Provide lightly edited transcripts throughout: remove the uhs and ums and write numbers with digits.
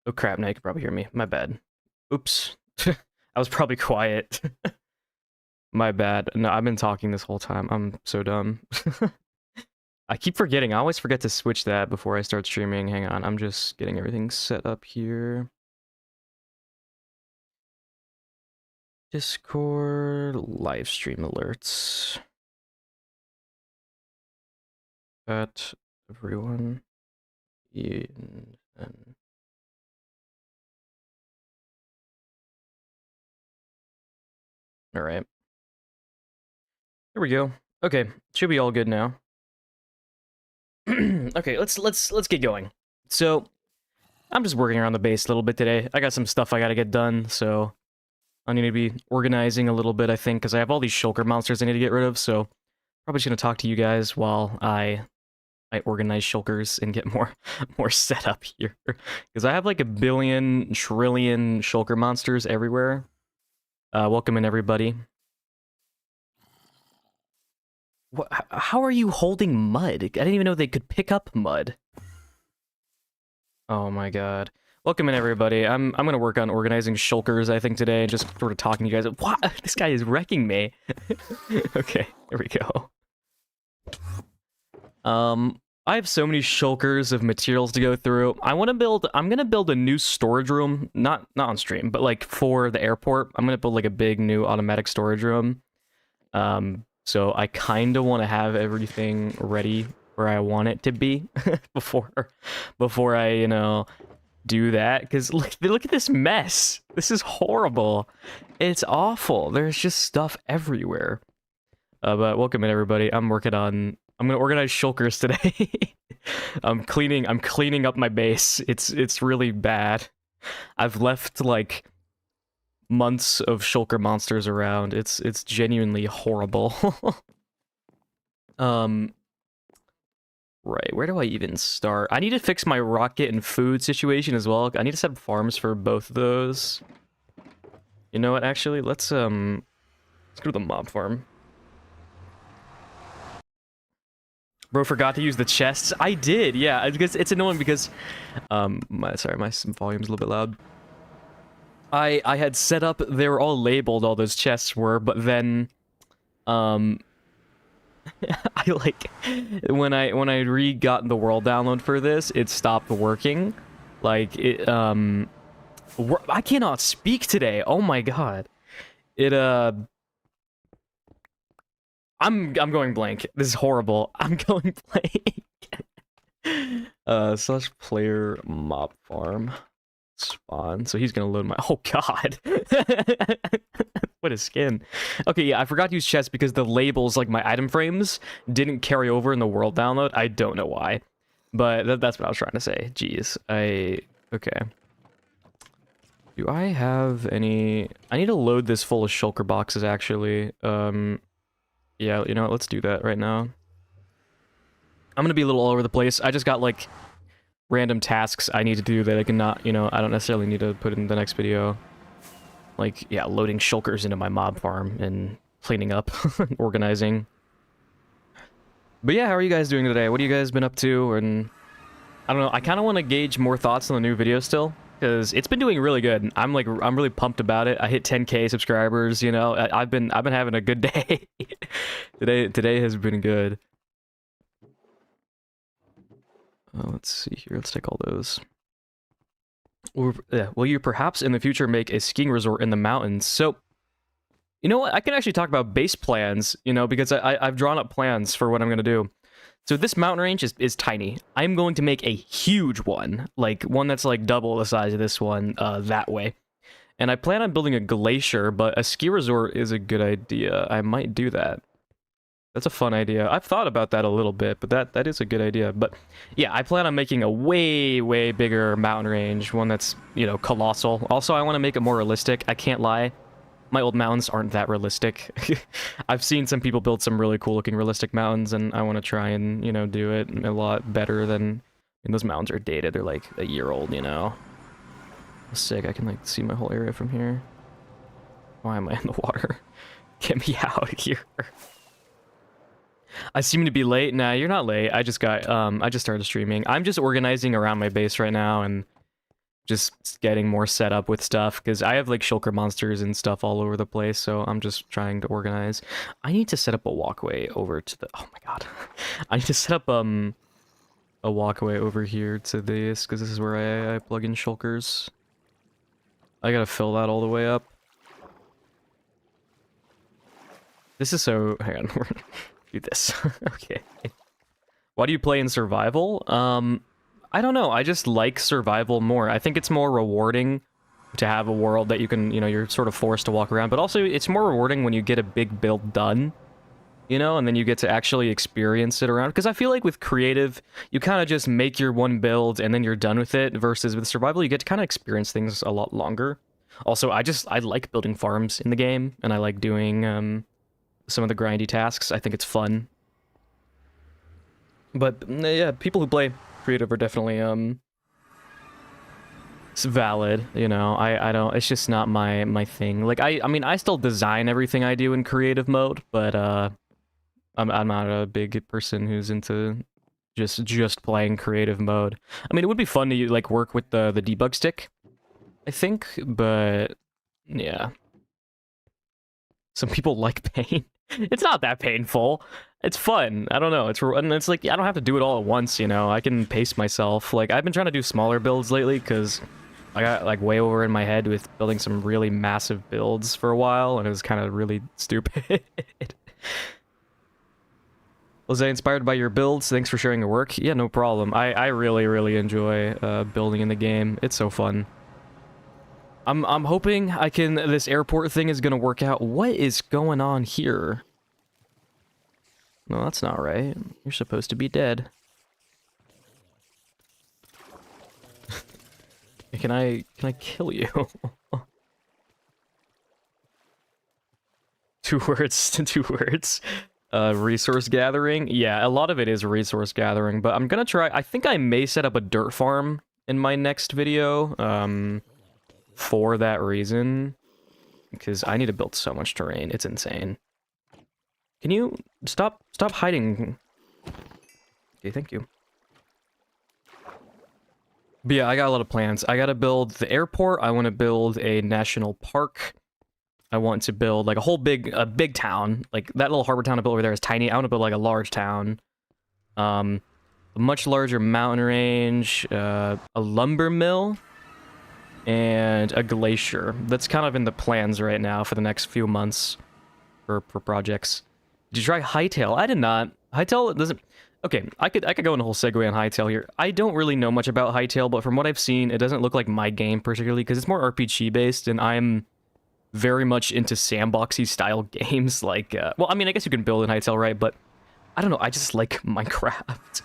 Oh crap, now you can probably hear me. My bad. Oops. I was probably quiet. My bad. No, I've been talking this whole time. I'm so dumb. I keep forgetting. I always forget to switch that before I start streaming. Hang on, I'm just getting everything set up here. Discord live stream alerts. Got everyone in. All right. There we go. Okay, should be all good now. Okay, let's get going. So, I'm just working around the base a little bit today. I got some stuff I gotta get done, so I need to be organizing a little bit, I think, because I have all these shulker monsters I need to get rid of, so probably just gonna talk to you guys while I organize shulkers and get more set up here. Because I have like a billion, trillion shulker monsters everywhere. Welcome in, everybody. What, how are you holding mud? I didn't even know they could pick up mud. Oh my god. Welcome in, everybody. I'm gonna work on organizing shulkers, I think, today, just sort of talking to you guys. What? This guy is wrecking me. Okay, here we go. I have so many shulkers of materials to go through. I'm gonna build a new storage room, not on stream, but like for the airport. I'm gonna build like a big new automatic storage room. So I kind of want to have everything ready where I want it to be before I, you know, do that. Because look at this mess. This is horrible. It's awful. There's just stuff everywhere. But welcome in, everybody. I'm gonna organize shulkers today. I'm cleaning up my base. It's really bad. I've left like months of shulker monsters around. It's genuinely horrible. Right, where do I even start? I need to fix my rocket and food situation as well. I need to set up farms for both of those. You know what, actually, let's go to the mob farm. Bro forgot to use the chests. I did, yeah. It's annoying because my volume's a little bit loud. I had set up, they were all labeled, all those chests were, but then I like when I re-got the world download for this, it stopped working. Like it I cannot speak today. Oh my god. It I'm going blank. This is horrible. I'm going blank. Slash player mob farm spawn. So he's gonna load my. Oh god. What a skin. Okay, yeah, I forgot to use chests because the labels, like my item frames, didn't carry over in the world download. I don't know why, but that's what I was trying to say. Jeez. Okay. Do I have any? I need to load this full of shulker boxes, actually. Yeah, you know what? Let's do that right now. I'm gonna be a little all over the place. I just got, like, random tasks I need to do that I cannot, you know, I don't necessarily need to put in the next video. Like, yeah, loading shulkers into my mob farm and cleaning up, organizing. But yeah, how are you guys doing today? What have you guys been up to? And I don't know, I kind of want to gauge more thoughts on the new video still, because it's been doing really good. I'm really pumped about it. I hit 10K subscribers, you know. I've been having a good day. Today has been good. Let's see here. Let's take all those. Will you perhaps in the future make a skiing resort in the mountains? So, you know what? I can actually talk about base plans, you know, because I've drawn up plans for what I'm going to do. So this mountain range is tiny. I'm going to make a huge one, like one that's like double the size of this one, that way. And I plan on building a glacier, but a ski resort is a good idea. I might do that. That's a fun idea. I've thought about that a little bit, but that is a good idea. But yeah, I plan on making a way bigger mountain range, one that's, you know, colossal. Also, I want to make it more realistic. I can't lie. My old mountains aren't that realistic. I've seen some people build some really cool looking realistic mountains, and I want to try and, you know, do it a lot better than... And those mountains are dated. They're like a year old, you know. Sick. I can like see my whole area from here. Why am I in the water? Get me out of here. I seem to be late. Nah, you're not late. I just started streaming. I'm just organizing around my base right now, and just getting more set up with stuff because I have like shulker monsters and stuff all over the place, so I'm just trying to organize. I need to set up a walkway over to the, oh my god. I need to set up a walkway over here to this because this is where I plug in shulkers. I gotta fill that all the way up. This is so, hang on, we're gonna do this. Okay. Why do you play in survival? I don't know. I just like survival more. I think it's more rewarding to have a world that you can, you know, you're sort of forced to walk around, but also it's more rewarding when you get a big build done, you know, and then you get to actually experience it around. Because I feel like with creative, you kind of just make your one build and then you're done with it, versus with survival, you get to kind of experience things a lot longer. Also, I like building farms in the game, and I like doing some of the grindy tasks. I think it's fun. But yeah, people who play creative are definitely it's valid, you know. I don't, it's just not my thing. Like I mean I still design everything I do in creative mode, but I'm not a big person who's into just playing creative mode. I mean, it would be fun to like work with the debug stick, I think, but yeah. Some people like pain. It's not that painful. It's fun. I don't know. And it's like, I don't have to do it all at once, you know. I can pace myself. Like, I've been trying to do smaller builds lately because I got like way over in my head with building some really massive builds for a while, and it was kind of really stupid. Was I inspired by your builds? Thanks for sharing your work. Yeah, no problem. I really enjoy building in the game. It's so fun. I'm hoping this airport thing is gonna work out. What is going on here? No, that's not right. You're supposed to be dead. Can I kill you? 2 words, 2 words. Resource gathering. Yeah, a lot of it is resource gathering, but I'm gonna try. I think I may set up a dirt farm in my next video. For that reason, because I need to build so much terrain. It's insane. Can you stop hiding? Okay, thank you. But yeah, I got a lot of plans. I gotta build the airport. I want to build a national park. I want to build like a big town. Like that little harbor town I built over there is tiny. I want to build like a large town. A much larger mountain range. A lumber mill. And a glacier. That's kind of in the plans right now for the next few months for projects. Did you try Hightail? I did not. Hightail doesn't... Okay, I could go in a whole segue on Hightail here. I don't really know much about Hightail, but from what I've seen, it doesn't look like my game particularly, because it's more RPG based, and I'm very much into sandboxy style games. Like, well, I mean, I guess you can build in Hightail, right? But I don't know. I just like Minecraft.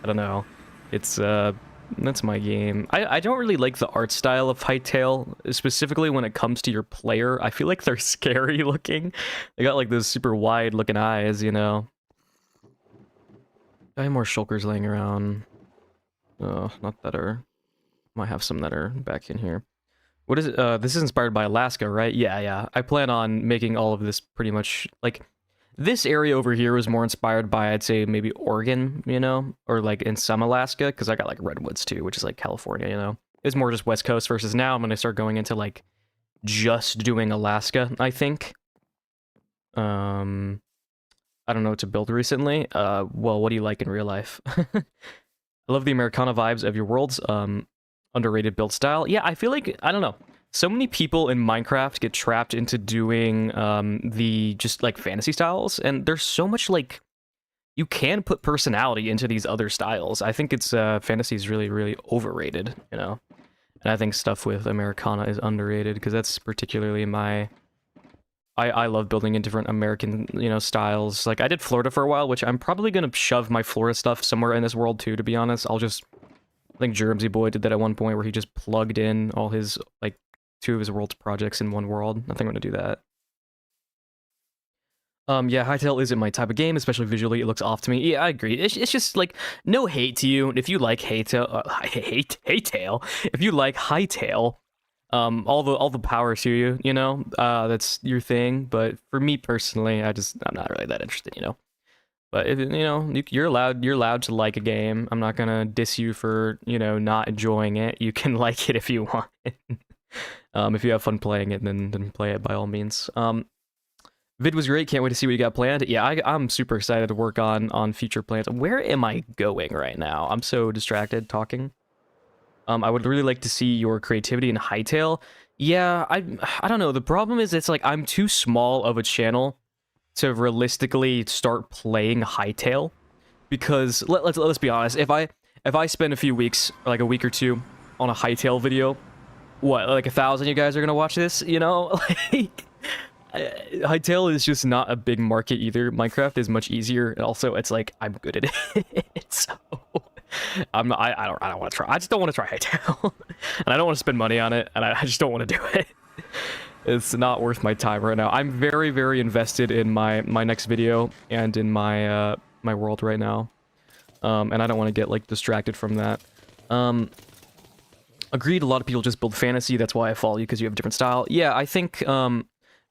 I don't know. It's that's my game. I don't really like the art style of Hightail, specifically when it comes to your player. I feel like they're scary looking. They got like those super wide looking eyes, you know. I have more shulkers laying around. Oh, not that are... Might have some that are back in here. What is it? This is inspired by Alaska, right? Yeah. I plan on making all of this pretty much... Like, this area over here was more inspired by, I'd say, maybe Oregon, you know? Or, like, in some Alaska, because I got, like, redwoods, too, which is, like, California, you know? It's more just West Coast versus now I'm going to start going into, like, just doing Alaska, I think. I don't know what to build recently. Well, what do you like in real life? I love the Americana vibes of your worlds. Underrated build style. Yeah, I feel like, I don't know. So many people in Minecraft get trapped into doing the just like fantasy styles, and there's so much like you can put personality into these other styles. I think it's fantasy is really overrated, you know. And I think stuff with Americana is underrated because that's particularly my I love building in different American, you know, styles. Like I did Florida for a while, which I'm probably gonna shove my Florida stuff somewhere in this world too, to be honest. I think Germsy Boy did that at one point where he just plugged in all his like 2 of his world's projects in one world. I think I'm gonna do that. Yeah, Hightail isn't my type of game, especially visually. It looks off to me. Yeah, I agree. It's just like no hate to you. If you like Hightail, Hightail. If you like Hightail, all the power to you. You know, that's your thing. But for me personally, I'm not really that interested. You know. But if, you're allowed to like a game. I'm not gonna diss you for not enjoying it. You can like it if you want. If you have fun playing it, then play it by all means. Vid was great. Can't wait to see what you got planned. Yeah, I'm super excited to work on future plans. Where am I going right now? I'm so distracted talking. I would really like to see your creativity in Hightail. Yeah, I don't know. The problem is it's like I'm too small of a channel to realistically start playing Hightail, because let's be honest. If I spend a few weeks, or like a week or two, on a Hightail video, what, like 1,000 you guys are gonna watch this? Like. Hightail is just not a big market either. Minecraft is much easier, and also it's like I'm good at it, so I'm not. I don't want to try. I just don't want to try Hightail, and I don't want to spend money on it, and I just don't want to do it. It's not worth my time right now. I'm very, very invested in my next video and in my my world right now, and I don't want to get like distracted from that. Agreed. A lot of people just build fantasy. That's why I follow you, because you have a different style. Yeah, I think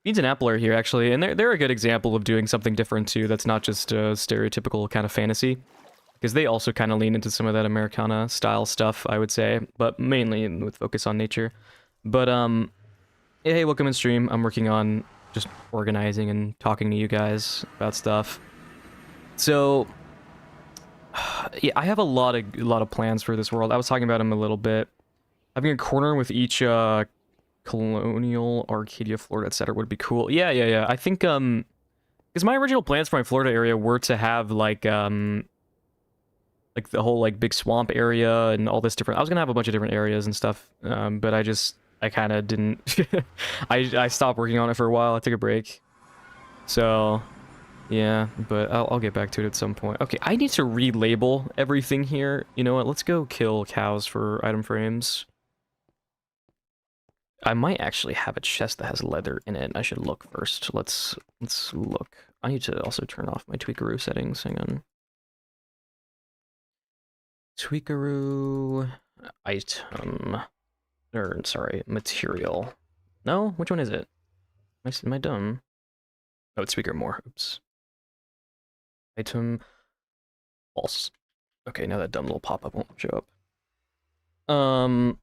Beans and Apple are here, actually, and they're a good example of doing something different, too, that's not just stereotypical kind of fantasy, because they also kind of lean into some of that Americana-style stuff, I would say, but mainly with focus on nature. But, hey, welcome in stream. I'm working on just organizing and talking to you guys about stuff. So, yeah, I have a lot of plans for this world. I was talking about them a little bit. Having a corner with each, Colonial, Arcadia, Florida, etc. would be cool. Yeah. I think, because my original plans for my Florida area were to have, like the whole, like, big swamp area and all this different... I was gonna have a bunch of different areas and stuff, but I kind of didn't... I stopped working on it for a while. I took a break. So, yeah, but I'll get back to it at some point. Okay, I need to relabel everything here. You know what? Let's go kill cows for item frames. I might actually have a chest that has leather in it. I should look first. Let's look. I need to also turn off my tweakaroo settings. Hang on. Tweakaroo item. Or sorry, material. No, which one is it? Am I dumb? Oh, it's tweaker more. Oops. Item false. Okay, now that dumb little pop-up won't show up.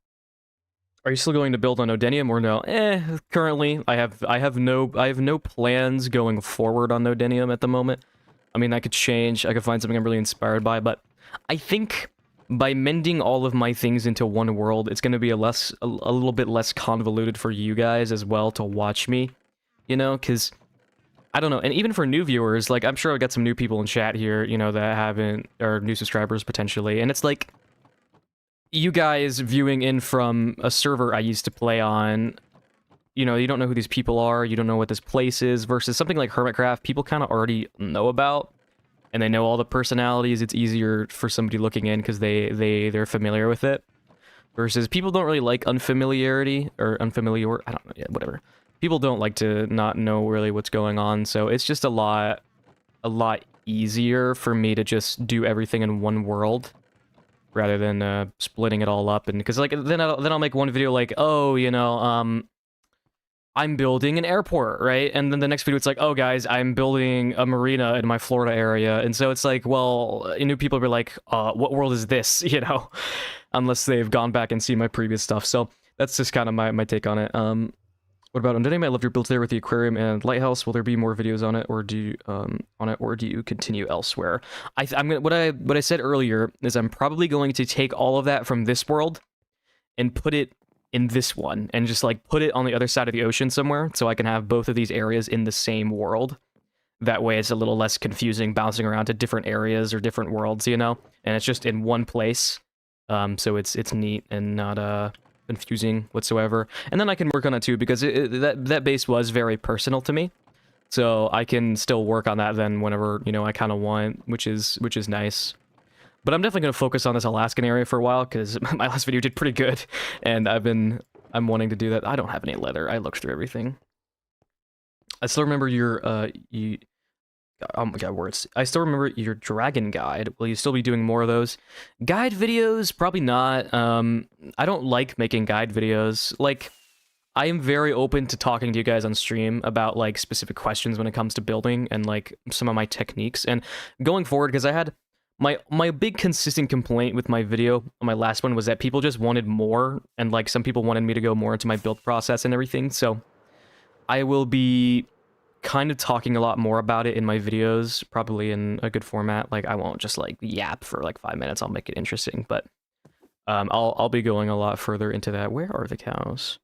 Are you still going to build on Nodenium or no? Currently, I have no plans going forward on Nodenium at the moment. I mean, that could change. I could find something I'm really inspired by, but I think by mending all of my things into one world, it's going to be a little bit less convoluted for you guys as well to watch me, because I don't know. And even for new viewers, like, I'm sure I've got some new people in chat here, that haven't, or new subscribers potentially, and it's like, you guys viewing in from a server I used to play on, you don't know who these people are, you don't know what this place is, versus something like Hermitcraft, people kind of already know about, and they know all the personalities. It's easier for somebody looking in because they're familiar with it, versus people don't really like unfamiliarity, or unfamiliar, I don't know, yeah, whatever. People don't like to not know really what's going on, so it's just a lot easier for me to just do everything in one world, rather than splitting it all up. And because like then I'll make one video like, oh, I'm building an airport, right? And then the next video it's like, oh guys, I'm building a marina in my Florida area. And so it's like, well, new people will be like, what world is this? Unless they've gone back and seen my previous stuff. So that's just kind of my take on it. What about Undead? I love your builds there with the aquarium and lighthouse. Will there be more videos on it, or do you continue elsewhere? I'm gonna, what I said earlier is I'm probably going to take all of that from this world and put it in this one, and just like put it on the other side of the ocean somewhere, so I can have both of these areas in the same world. That way, it's a little less confusing bouncing around to different areas or different worlds, and it's just in one place. So it's neat and not confusing whatsoever. And then I can work on it too, because that base was very personal to me, so I can still work on that then whenever I kind of want, which is nice. But I'm definitely going to focus on this Alaskan area for a while, because my last video did pretty good, and I'm wanting to do that. I don't have any leather. I looked through everything. I still remember your oh my god, words. I still remember your dragon guide. Will you still be doing more of those? Guide videos? Probably not. I don't like making guide videos. Like, I am very open to talking to you guys on stream about like specific questions when it comes to building and like some of my techniques. And going forward, because I had my big consistent complaint with my video, my last one, was that people just wanted more, and like some people wanted me to go more into my build process and everything. So I will be kind of talking a lot more about it in my videos, probably in a good format. Like I won't just like yap for like 5 minutes. I'll make it interesting, but I'll be going a lot further into that. Where are the cows?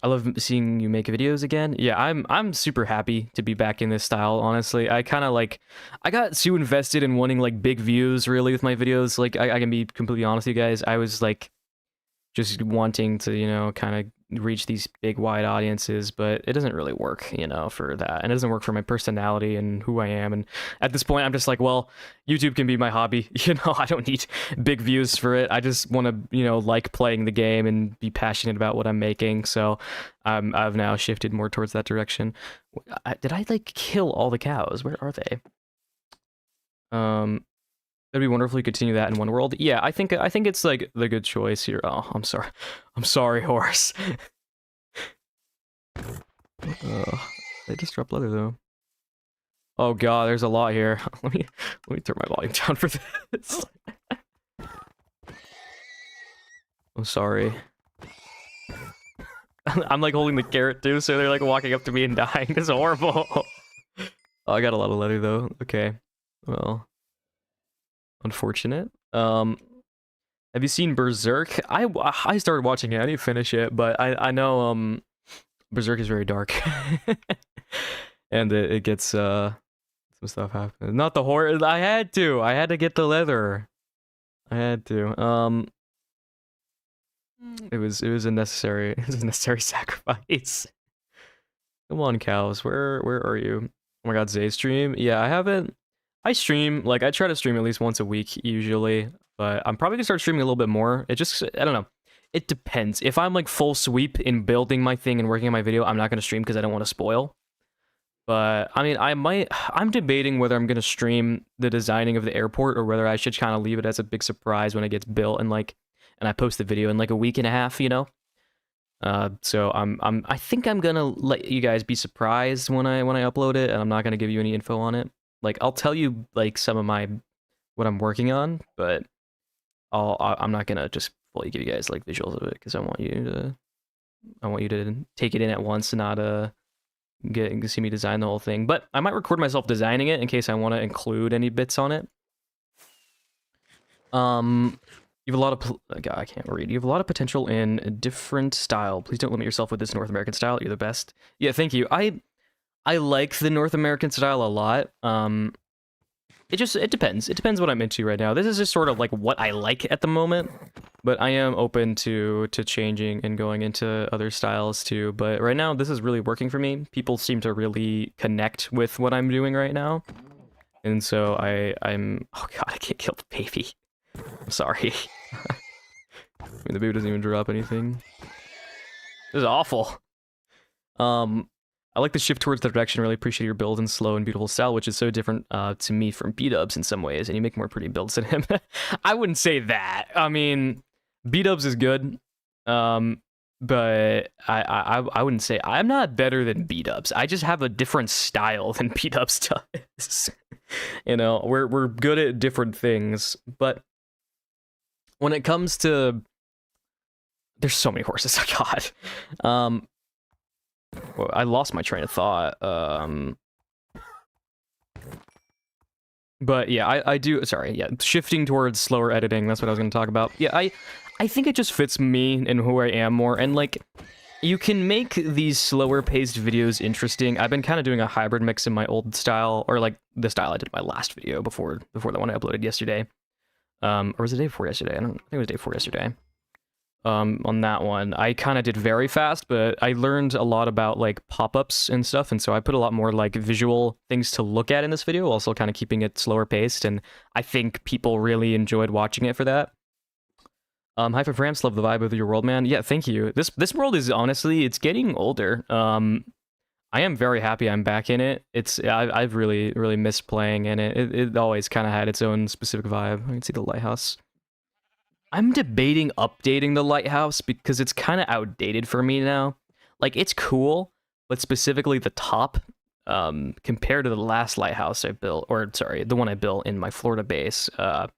I love seeing you make videos again. Yeah, I'm super happy to be back in this style, honestly. I kind of like, I got too invested in wanting like big views really with my videos. Like I can be completely honest with you guys. I was like just wanting to, you know, kind of reach these big wide audiences, but it doesn't really work, you know, for that. And it doesn't work for my personality and who I am. And at this point I'm just like, well, YouTube can be my hobby. You know, I don't need big views for it. I just want to, you know, like playing the game and be passionate about what I'm making. So I've now shifted more towards that direction. Did I like kill all the cows? Where are they? It'd be wonderful to continue that in one world. Yeah, I think it's like the good choice here. Oh, I'm sorry, horse. They just dropped leather though. Oh god, there's a lot here. Let me turn my volume down for this. I'm sorry. I'm like holding the carrot too, so they're like walking up to me and dying. This is horrible. Oh, I got a lot of leather though. Okay, well. Unfortunate. Have you seen Berserk? I started watching it. I didn't finish it, but I know Berserk is very dark, and it gets some stuff happens. Not the horror. I had to get the leather. I had to. It was a necessary sacrifice. Come on, cows. Where are you? Oh my god, Zay stream. Yeah, I haven't. I stream, like, I try to stream at least once a week, usually, but I'm probably gonna start streaming a little bit more. It just, I don't know. It depends. If I'm, like, full sweep in building my thing and working on my video, I'm not gonna stream because I don't want to spoil. But, I mean, I'm debating whether I'm gonna stream the designing of the airport or whether I should kind of leave it as a big surprise when it gets built and, like, and I post the video in, like, a week and a half, you know? So I think I'm gonna let you guys be surprised when I upload it, and I'm not gonna give you any info on it. Like, I'll tell you, like, some of what I'm working on, but I'm not gonna just fully give you guys, like, visuals of it, because I want you to take it in at once and not, see me design the whole thing. But I might record myself designing it in case I want to include any bits on it. You have a lot of, God, I can't read. You have a lot of potential in a different style. Please don't limit yourself with this North American style. You're the best. Yeah, thank you. I like the North American style a lot. It depends. It depends what I'm into right now. This is just sort of like what I like at the moment, but I am open to changing and going into other styles too. But right now, this is really working for me. People seem to really connect with what I'm doing right now, and so I'm. Oh god, I can't kill the baby. I'm sorry. I mean, the baby doesn't even drop anything. This is awful. I like the shift towards the direction. Really appreciate your build and slow and beautiful style, which is so different to me from B-Dubs in some ways, and you make more pretty builds than him. I wouldn't say that. I mean, B-Dubs is good, but I wouldn't say I'm not better than B-Dubs. I just have a different style than B-Dubs does. You know, we're good at different things, but when it comes to, there's so many horses. Oh god. Well, I lost my train of thought. But yeah, I do. Sorry, yeah, shifting towards slower editing. That's what I was going to talk about. Yeah, I think it just fits me and who I am more. And like, you can make these slower paced videos interesting. I've been kind of doing a hybrid mix in my old style, or like the style I did in my last video before the one I uploaded yesterday. Or was it day before yesterday? I think it was day before yesterday. On that one, I kind of did very fast, but I learned a lot about like pop-ups and stuff, and so I put a lot more like visual things to look at in this video, also kind of keeping it slower paced, and I think people really enjoyed watching it for that. Hi for Framps, love the vibe of your world, man. Yeah, thank you. This world is honestly, it's getting older. I am very happy I'm back in it. I've really missed playing in it. It always kind of had its own specific vibe. I can see the lighthouse. I'm debating updating the lighthouse because it's kind of outdated for me now. Like, it's cool, but specifically the top, compared to the last lighthouse I built, or sorry, the one I built in my Florida base, that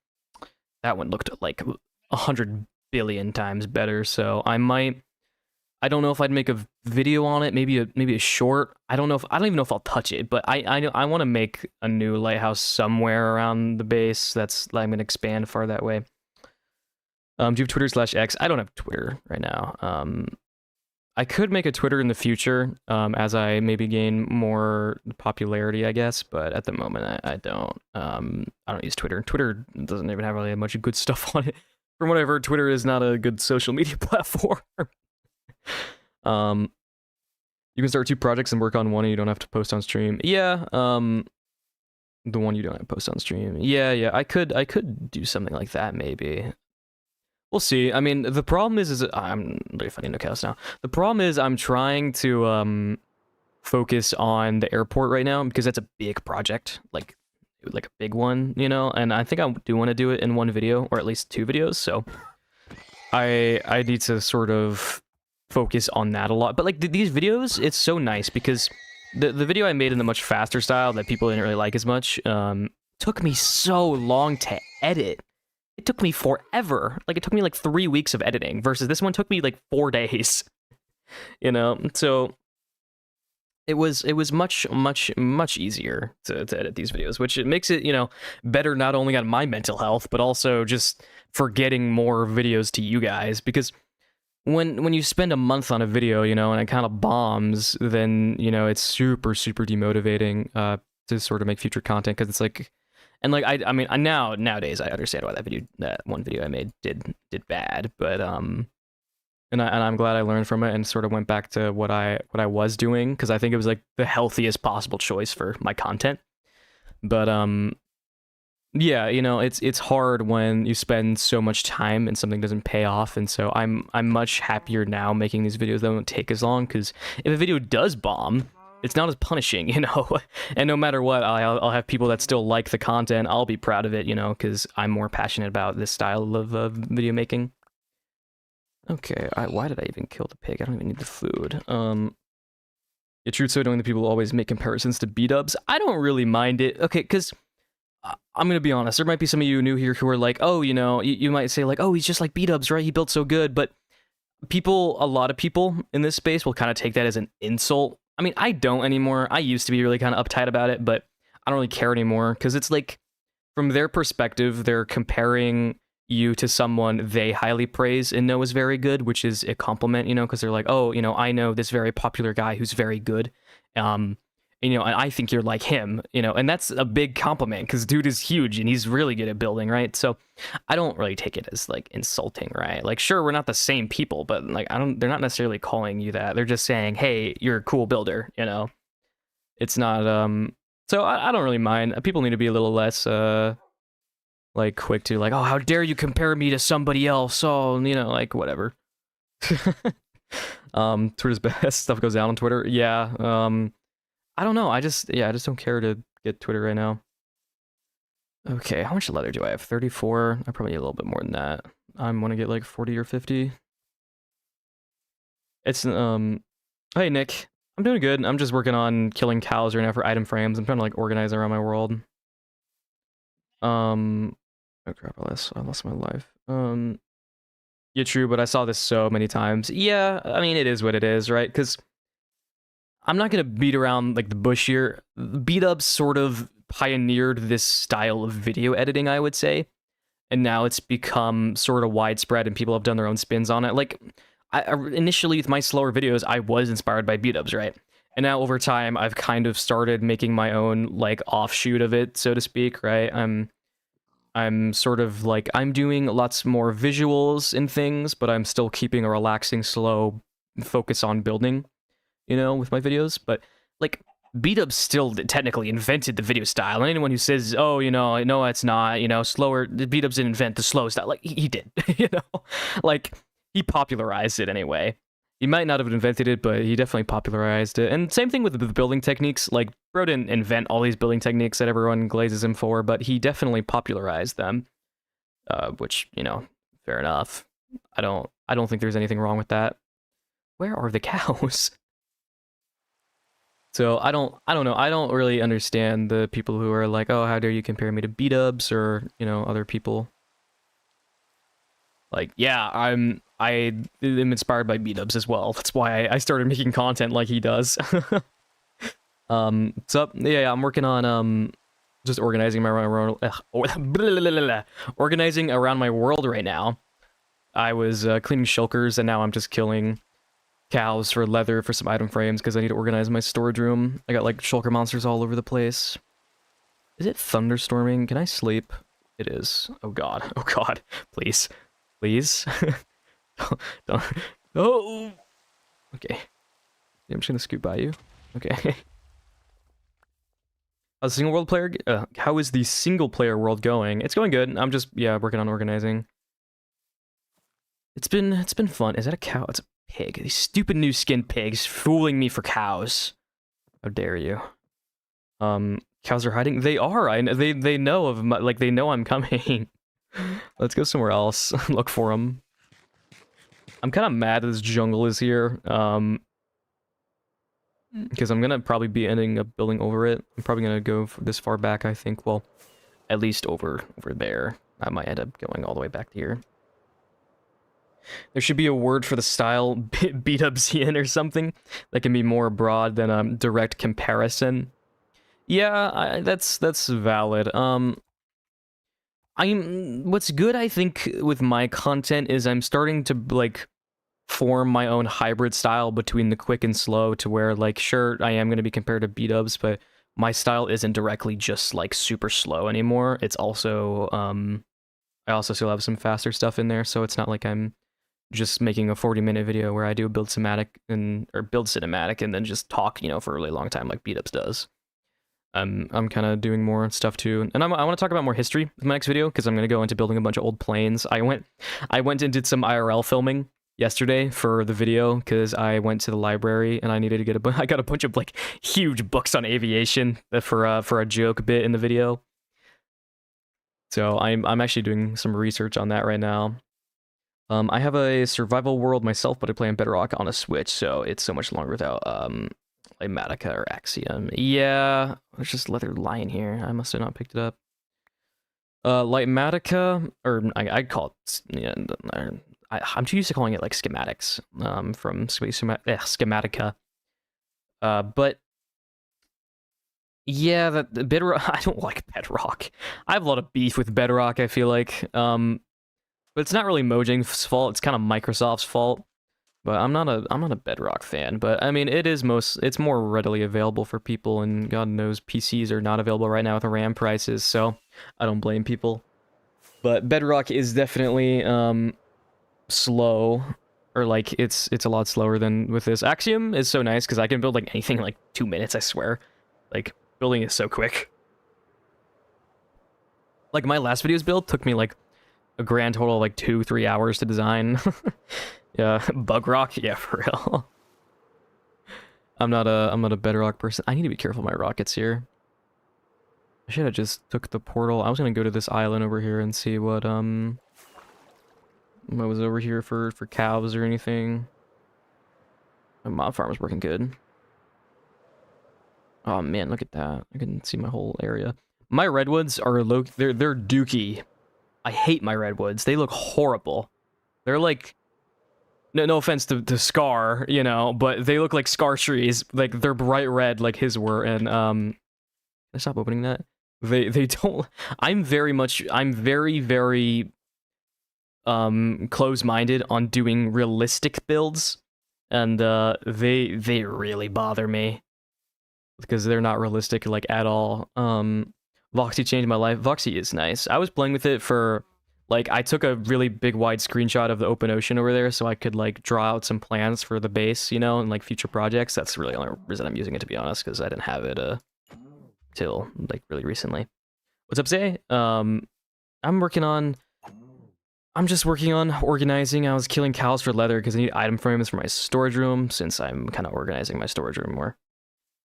one looked like 100 billion times better. So I don't know if I'd make a video on it, maybe a short. I don't even know if I'll touch it, but I want to make a new lighthouse somewhere around the base. I'm gonna expand far that way. Do you have Twitter/X? I don't have Twitter right now. I could make a Twitter in the future, as I maybe gain more popularity, I guess. But at the moment, I don't. I don't use Twitter. Twitter doesn't even have really much good stuff on it. From what I've heard, Twitter is not a good social media platform. You can start 2 projects and work on one, and you don't have to post on stream. Yeah. The one you don't have to post on stream. Yeah. I could do something like that maybe. We'll see. I mean, the problem is I'm really funny no chaos now. The problem is I'm trying to focus on the airport right now because that's a big project, like a big one, you know. And I think I do want to do it in one video or at least 2 videos. So I need to sort of focus on that a lot. But like these videos, it's so nice because the video I made in the much faster style that people didn't really like as much took me so long to edit. It took me forever. Like, it took me like 3 weeks of editing versus this one took me like 4 days. You know? So it was much easier to edit these videos, which it makes it, you know, better not only on my mental health, but also just for getting more videos to you guys. Because when you spend a month on a video, you know, and it kind of bombs, then, you know, it's super demotivating to sort of make future content, because it's like, and like I mean nowadays I understand why that one video I made did bad, but and I'm glad I learned from it and sort of went back to what I was doing, because I think it was like the healthiest possible choice for my content. But yeah, you know, it's hard when you spend so much time and something doesn't pay off, and so I'm much happier now making these videos that don't take as long, because if a video does bomb, it's not as punishing, you know. And no matter what, I'll have people that still like the content. I'll be proud of it, you know, because I'm more passionate about this style of video making. Okay, why did I even kill the pig? I don't even need the food. Yeah, truth so knowing that people always make comparisons to B-dubs. I don't really mind it. Okay, because I'm gonna be honest. There might be some of you new here who are like, oh, you know, you might say like, oh, he's just like B-dubs, right? He built so good. But a lot of people in this space will kind of take that as an insult. I mean, I don't anymore. I used to be really kind of uptight about it, but I don't really care anymore, because it's like, from their perspective, they're comparing you to someone they highly praise and know is very good, which is a compliment, you know, because they're like, oh, you know, I know this very popular guy who's very good, you know, and I think you're like him, you know, and that's a big compliment, because dude is huge and he's really good at building, right? So I don't really take it as like insulting, right? Like, sure, we're not the same people, but like, they're not necessarily calling you that. They're just saying, hey, you're a cool builder, you know. It's not so I don't really mind. People need to be a little less like quick to like, oh, how dare you compare me to somebody else? Oh, you know, like whatever. Twitter's best stuff goes down on Twitter. Yeah. I don't know. I just don't care to get Twitter right now. Okay, how much leather do I have? 34. I probably need a little bit more than that. I want to get like 40 or 50. It's hey Nick, I'm doing good. I'm just working on killing cows right now for item frames. I'm trying to like organize around my world. Oh crap! I lost my life. Yeah, true, but I saw this so many times. Yeah, I mean, it is what it is, right? Because I'm not gonna beat around like the bush here. B-dubs sort of pioneered this style of video editing, I would say, and now it's become sort of widespread, and people have done their own spins on it. Like, initially with my slower videos, I was inspired by B-dubs, right? And now over time, I've kind of started making my own like offshoot of it, so to speak, right? I'm sort of like, I'm doing lots more visuals and things, but I'm still keeping a relaxing, slow focus on building, you know, with my videos. But like, B-dubs still technically invented the video style, and anyone who says, oh, you know, no, it's not, you know, slower, B-dubs didn't invent the slow style, like, he did, you know, like, he popularized it anyway. He might not have invented it, but he definitely popularized it. And same thing with the building techniques. Like, bro didn't invent all these building techniques that everyone glazes him for, but he definitely popularized them, which, you know, fair enough. I don't think there's anything wrong with that. Where are the cows? So I don't know. I don't really understand the people who are like, oh, how dare you compare me to B-dubs or, you know, other people. Like, yeah, I am inspired by B-dubs as well. That's why I started making content like he does. So yeah, I'm working on just organizing my world, organizing around my world right now. I was cleaning shulkers, and now I'm just killing cows for leather for some item frames because I need to organize my storage room. I got like shulker monsters all over the place. Is it thunderstorming? Can I sleep? It is. Oh god. Oh god. Please. Please. don't. Oh. Okay. I'm just gonna scoot by you. Okay. A single world player? How is the single player world going? It's going good. I'm just, yeah, working on organizing. It's been fun. Is that a cow? It's a pig. These stupid new skin pigs fooling me for cows. How dare you? Cows are hiding. They are. They know of my, like, they know I'm coming. Let's go somewhere else. Look for them. I'm kind of mad that this jungle is here. Because I'm gonna probably be ending up building over it. I'm probably gonna go this far back, I think. Well, at least over there. I might end up going all the way back here. There should be a word for the style, B-dubsian or something, that can be more broad than direct comparison. Yeah, that's valid. What's good, I think, with my content is I'm starting to like form my own hybrid style between the quick and slow, to where, like, sure, I am going to be compared to B-dubs, but my style isn't directly just like super slow anymore. It's also I also still have some faster stuff in there, so it's not like I'm just making a 40-minute video where I do a build cinematic and then just talk, you know, for a really long time like B-dubs does. I'm kind of doing more stuff too, and I want to talk about more history in my next video because I'm going to go into building a bunch of old planes. I went and did some IRL filming yesterday for the video because I went to the library and I needed to get I got a bunch of like huge books on aviation for a joke bit in the video. So I'm actually doing some research on that right now. I have a survival world myself, but I play on Bedrock on a Switch, so it's so much longer without Lighmatica or Axiom. Yeah, there's just leather lion here. I must have not picked it up. Lighmatica, or I'd call it, yeah, I'm too used to calling it like schematics from Schematica. But yeah, that Bedrock, I don't like Bedrock. I have a lot of beef with Bedrock, I feel like. But it's not really Mojang's fault. It's kind of Microsoft's fault. But I'm not a Bedrock fan. But I mean, it's more readily available for people, and God knows PCs are not available right now with the RAM prices. So I don't blame people. But Bedrock is definitely slow, or like it's a lot slower than with this. Axiom is so nice because I can build like anything in like 2 minutes. I swear, like building is so quick. Like my last video's build took me like a grand total of like 2-3 hours to design. Yeah, bug rock, yeah, for real. I'm not a Bedrock person. I need to be careful with my rockets here. I should have just took the portal. I was gonna go to this island over here and see what was over here for cows or anything. My mob farm is working good. Oh man, look at that. I can see my whole area. My redwoods are they're dookie. I hate my redwoods. They look horrible. They're like, no offense to Scar, you know, but they look like Scar trees. Like they're bright red like his were. And can I stop opening that? They don't. I'm very close-minded on doing realistic builds, and they really bother me because they're not realistic like at all. Voxy changed my life. Voxy is nice. I was playing with it for like, I took a really big wide screenshot of the open ocean over there so I could like draw out some plans for the base, you know, and like future projects. That's really the only reason I'm using it, to be honest, because I didn't have it till like really recently. What's up, Zay? I'm just working on organizing. I was killing cows for leather because I need item frames for my storage room, since I'm kind of organizing my storage room more.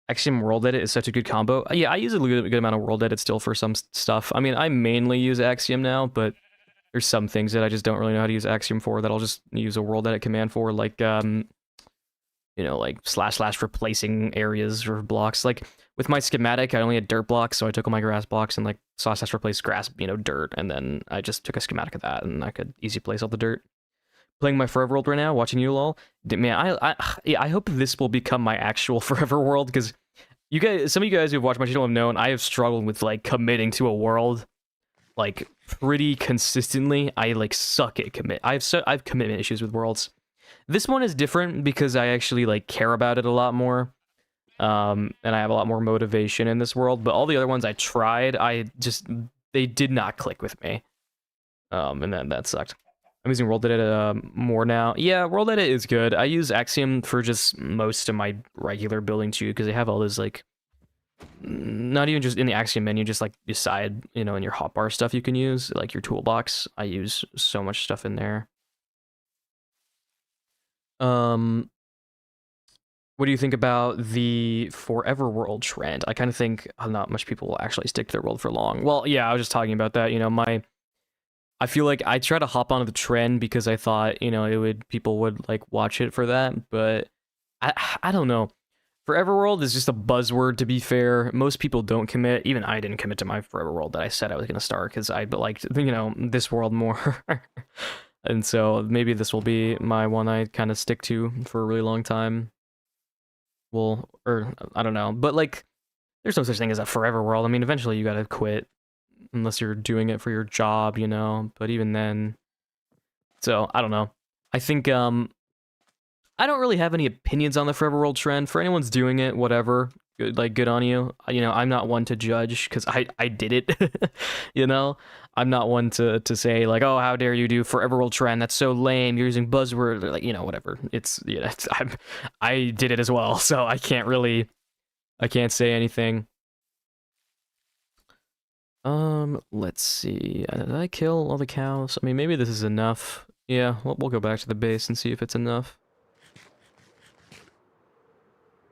Axiom World Edit is such a good combo. Yeah, I use a good amount of World Edit still for some stuff. I mean, I mainly use Axiom now, but There's some things that I just don't really know how to use Axiom for that I'll just use a world edit command for, like like / replacing areas or blocks. Like with my schematic, I only had dirt blocks, so I took all my grass blocks and like / replace grass, dirt, and then I just took a schematic of that, and I could easy place all the dirt. Playing my Forever World right now, watching you all. Man, I hope this will become my actual Forever World, because you guys, some of you guys who've watched my channel have known I have struggled with like committing to a world like pretty consistently. I like suck at commit. I have commitment issues with worlds. This one is different because I actually like care about it a lot more. And I have a lot more motivation in this world, but all the other ones I tried, they did not click with me. And then that sucked. I'm using World Edit more now. Yeah, World Edit is good. I use Axiom for just most of my regular building too, because they have all this like, not even just in the Axiom menu, just like beside, in your hotbar stuff you can use, like your toolbox. I use so much stuff in there. What do you think about the Forever World trend? I kind of think not much people will actually stick to their world for long. Well, yeah, I was just talking about that. I feel like I try to hop onto the trend because I thought, people would like watch it for that, but I don't know. Forever World is just a buzzword, to be fair. Most people don't commit. Even I didn't commit to my Forever World that I said I was going to start because I liked, this world more. And so maybe this will be my one I kind of stick to for a really long time. Well, or I don't know. But like, there's no such thing as a Forever World. I mean, eventually you got to quit. Unless you're doing it for your job, but even then. So, I don't know. I think, I don't really have any opinions on the Forever World trend. For anyone's doing it, whatever. Good on you. I'm not one to judge, because I did it, I'm not one to say, like, oh, how dare you do Forever World trend, that's so lame, you're using buzzword, like, whatever. I did it as well, so I can't say anything. Let's see. Did I kill all the cows? I mean, maybe this is enough. Yeah, we'll go back to the base and see if it's enough.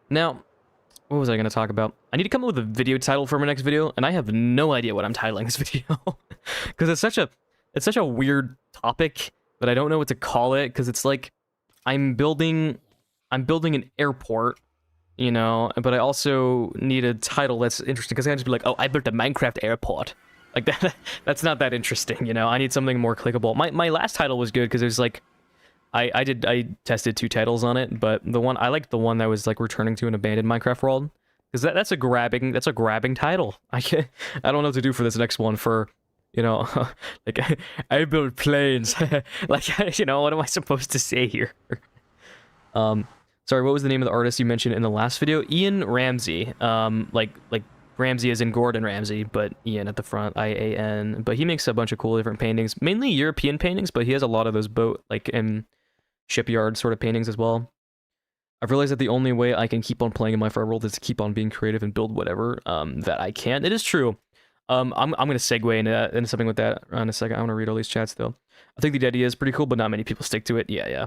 Now, what was I going to talk about? I need to come up with a video title for my next video, and I have no idea what I'm titling this video. Because it's such a weird topic that I don't know what to call it, because it's like, I'm building an airport, but I also need a title that's interesting, because I can't just be like, oh, I built a Minecraft airport. Like, that's not that interesting, I need something more clickable. My last title was good, because it was like, I tested 2 titles on it, but I liked the one that was like returning to an abandoned Minecraft world, because that's a grabbing title. I don't know what to do for this next one for, like, I build planes. Like, what am I supposed to say here? Sorry, what was the name of the artist you mentioned in the last video? Ian Ramsey. Like Ramsey as in Gordon Ramsay, but Ian at the front, IAN. But he makes a bunch of cool different paintings, mainly European paintings, but he has a lot of those boat, like, and shipyard sort of paintings as well. I've realized that the only way I can keep on playing in my Forever World is to keep on being creative and build whatever that I can. It is true. I'm gonna segue into something with that in a second. I want to read all these chats though. I think the idea is pretty cool, but not many people stick to it. Yeah.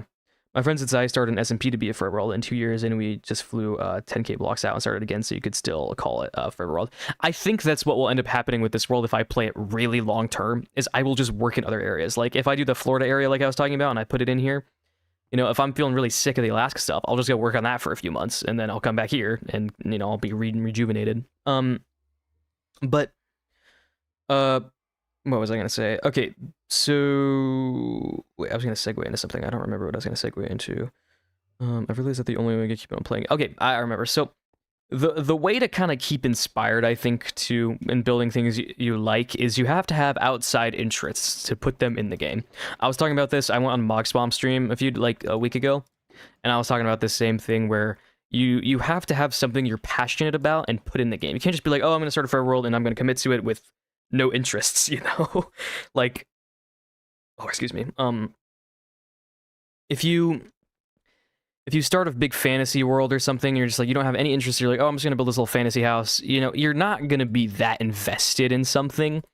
My friend said I started an SMP to be a Forever World in 2 years, and we just flew 10k blocks out and started again, so you could still call it Forever World. I think that's what will end up happening with this world if I play it really long term, is I will just work in other areas. Like, if I do the Florida area like I was talking about, and I put it in here, if I'm feeling really sick of the Alaska stuff, I'll just go work on that for a few months, and then I'll come back here, and, I'll be rejuvenated. But, what was I going to say? Okay, so... Wait, I was going to segue into something. I don't remember what I was going to segue into. I realized that the only way to keep on playing... Okay, I remember. So, the way to kind of keep inspired, I think, in building things you like, is you have to have outside interests to put them in the game. I was talking about this. I went on Mogsbomb stream a week ago, and I was talking about this same thing where you have to have something you're passionate about and put in the game. You can't just be like, oh, I'm going to start a Forever World, and I'm going to commit to it with no interests, like, oh, excuse me. If you start a big fantasy world or something, you're just like, you don't have any interest, you're like, oh, I'm just gonna build this little fantasy house, you're not gonna be that invested in something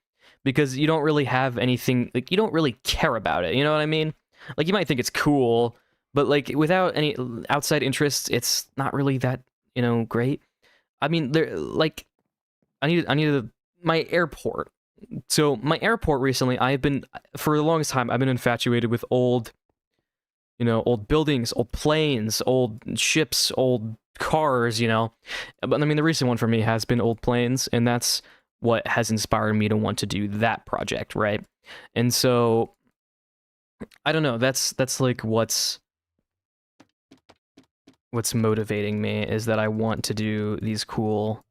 because you don't really have anything, like, you don't really care about it, you know what I mean? Like, you might think it's cool, but like, without any outside interests, it's not really that, great. I mean, there, like, I needed my airport, So my airport recently, for the longest time, I've been infatuated with old, old buildings, old planes, old ships, old cars, But I mean, the recent one for me has been old planes, and that's what has inspired me to want to do that project, right? And so I don't know, that's like what's motivating me, is that I want to do these cool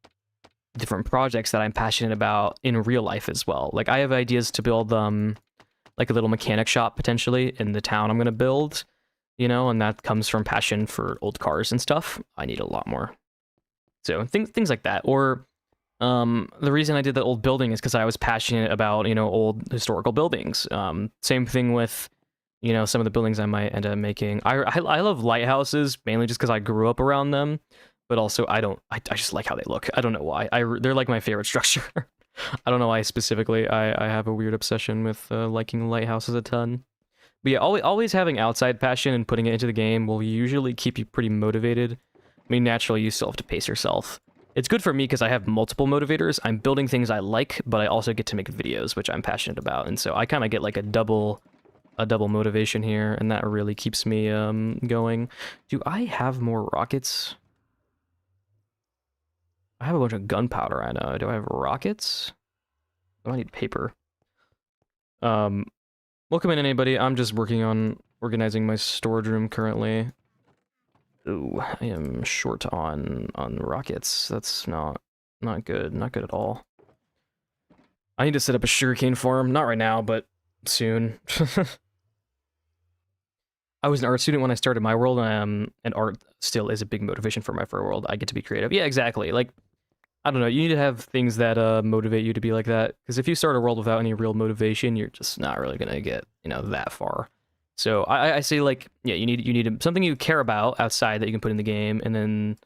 different projects that I'm passionate about in real life as well. Like, I have ideas to build like a little mechanic shop potentially in the town I'm going to build, and that comes from passion for old cars and stuff. I need a lot more. So things like that. Or the reason I did the old building is because I was passionate about, old historical buildings. Same thing with, some of the buildings I might end up making. I love lighthouses, mainly just because I grew up around them, but also I just like how they look. I don't know why. They're like my favorite structure. I don't know why specifically. I have a weird obsession with liking lighthouses a ton. But yeah, always having outside passion and putting it into the game will usually keep you pretty motivated. I mean, naturally, you still have to pace yourself. It's good for me because I have multiple motivators. I'm building things I like, but I also get to make videos, which I'm passionate about. And so I kind of get like a double motivation here, and that really keeps me going. Do I have more rockets? I have a bunch of gunpowder, I know. Do I have rockets? Oh, I need paper. Welcome in, anybody. I'm just working on organizing my storage room currently. Ooh, I am short on rockets. That's not good. Not good at all. I need to set up a sugarcane farm. Not right now, but soon. I was an art student when I started my world, and art still is a big motivation for my world. I get to be creative. Yeah, exactly. Like, I don't know, you need to have things that motivate you to be like that, because if you start a world without any real motivation, you're just not really gonna get, that far. So I say, like, yeah, you need something you care about outside that you can put in the game, and then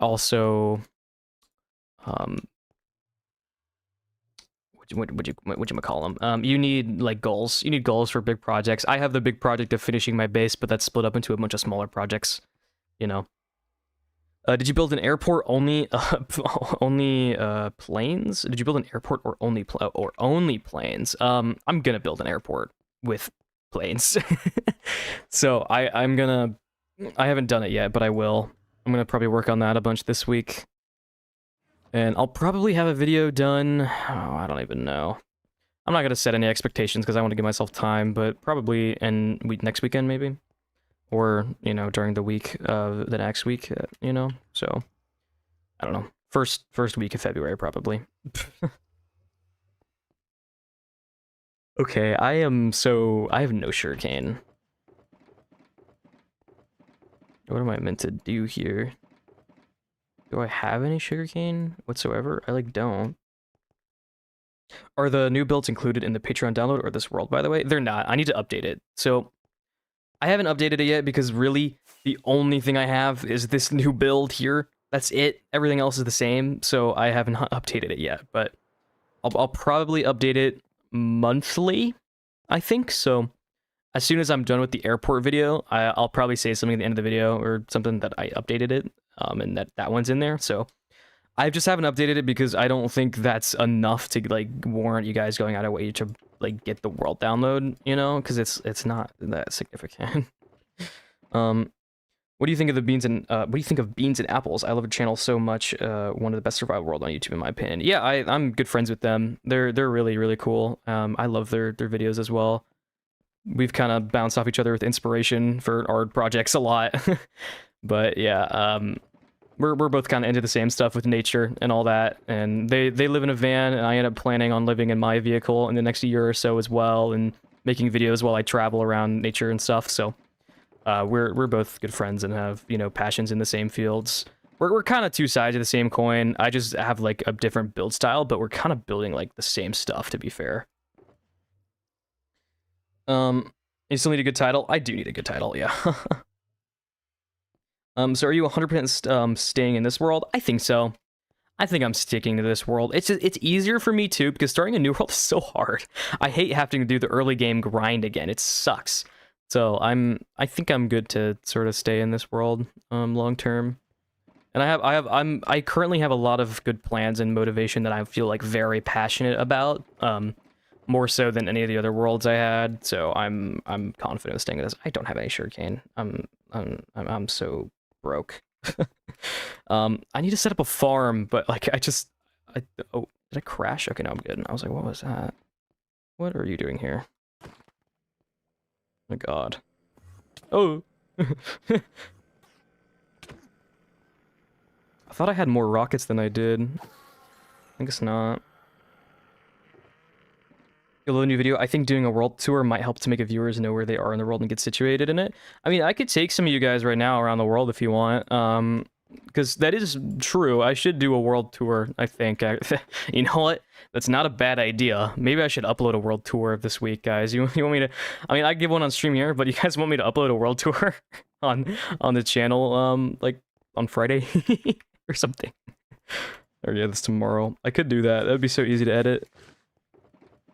also, what you call them? You need like goals. You need goals for big projects. I have the big project of finishing my base, but that's split up into a bunch of smaller projects. Did you build an airport only planes? Did you build an airport or only planes? I'm gonna build an airport with planes. So I haven't done it yet, but I will. I'm gonna probably work on that a bunch this week. And I'll probably have a video done. Oh, I don't even know. I'm not gonna set any expectations because I want to give myself time, but probably next weekend maybe. Or, during the week of the next week, so I don't know. First week of February, probably. Okay, I have no sugarcane. What am I meant to do here? Do I have any sugarcane whatsoever? I don't. Are the new builds included in the Patreon download or this world, by the way? They're not. I need to update it. So I haven't updated it yet because really the only thing I have is this new build here. That's it. Everything else is the same, so I haven't updated it yet, but I'll probably update it monthly, I think. So as soon as I'm done with the airport video, I'll probably say something at the end of the video or something that I updated it, and that one's in there. So I just haven't updated it because I don't think that's enough to warrant you guys going out of way to get the world download, because it's not that significant. What do you think of the beans and what do you think of beans and apples? I love the channel so much. One of the best survival world on YouTube in my opinion. Yeah, I'm good friends with them. They're really, really cool. I love their videos as well. We've kind of bounced off each other with inspiration for art projects a lot. But yeah, we're both kind of into the same stuff with nature and all that, and they live in a van, and I end up planning on living in my vehicle in the next year or so as well, and making videos while I travel around nature and stuff. So we're both good friends and have passions in the same fields. We're kind of two sides of the same coin. I just have like a different build style, but we're kind of building like the same stuff, to be fair. You still need a good title? I do need a good title, yeah. So are you 100% staying in this world? I think so. I think I'm sticking to this world. It's easier for me too, because starting a new world is so hard. I hate having to do the early game grind again. It sucks. So I think I'm good to sort of stay in this world long term. And I currently have a lot of good plans and motivation that I feel like very passionate about. More so than any of the other worlds I had. So I'm confident of staying with this. I don't have any sugarcane. I'm so broke. I need to set up a farm, but like oh, did I crash? Okay, no, I'm good. And I was like, what was that? What are you doing here? Oh my god. Oh. I thought I had more rockets than I did. I guess not. A new video. I think doing a world tour might help to make viewers know where they are in the world and get situated in it. I mean, I could take some of you guys right now around the world if you want. Because that is true. I should do a world tour, I think. You know what? That's not a bad idea. Maybe I should upload a world tour this week, guys. You want me to... I mean, I give one on stream here, but you guys want me to upload a world tour on the channel, like, on Friday or something? Or yeah, this tomorrow. I could do that. That'd be so easy to edit.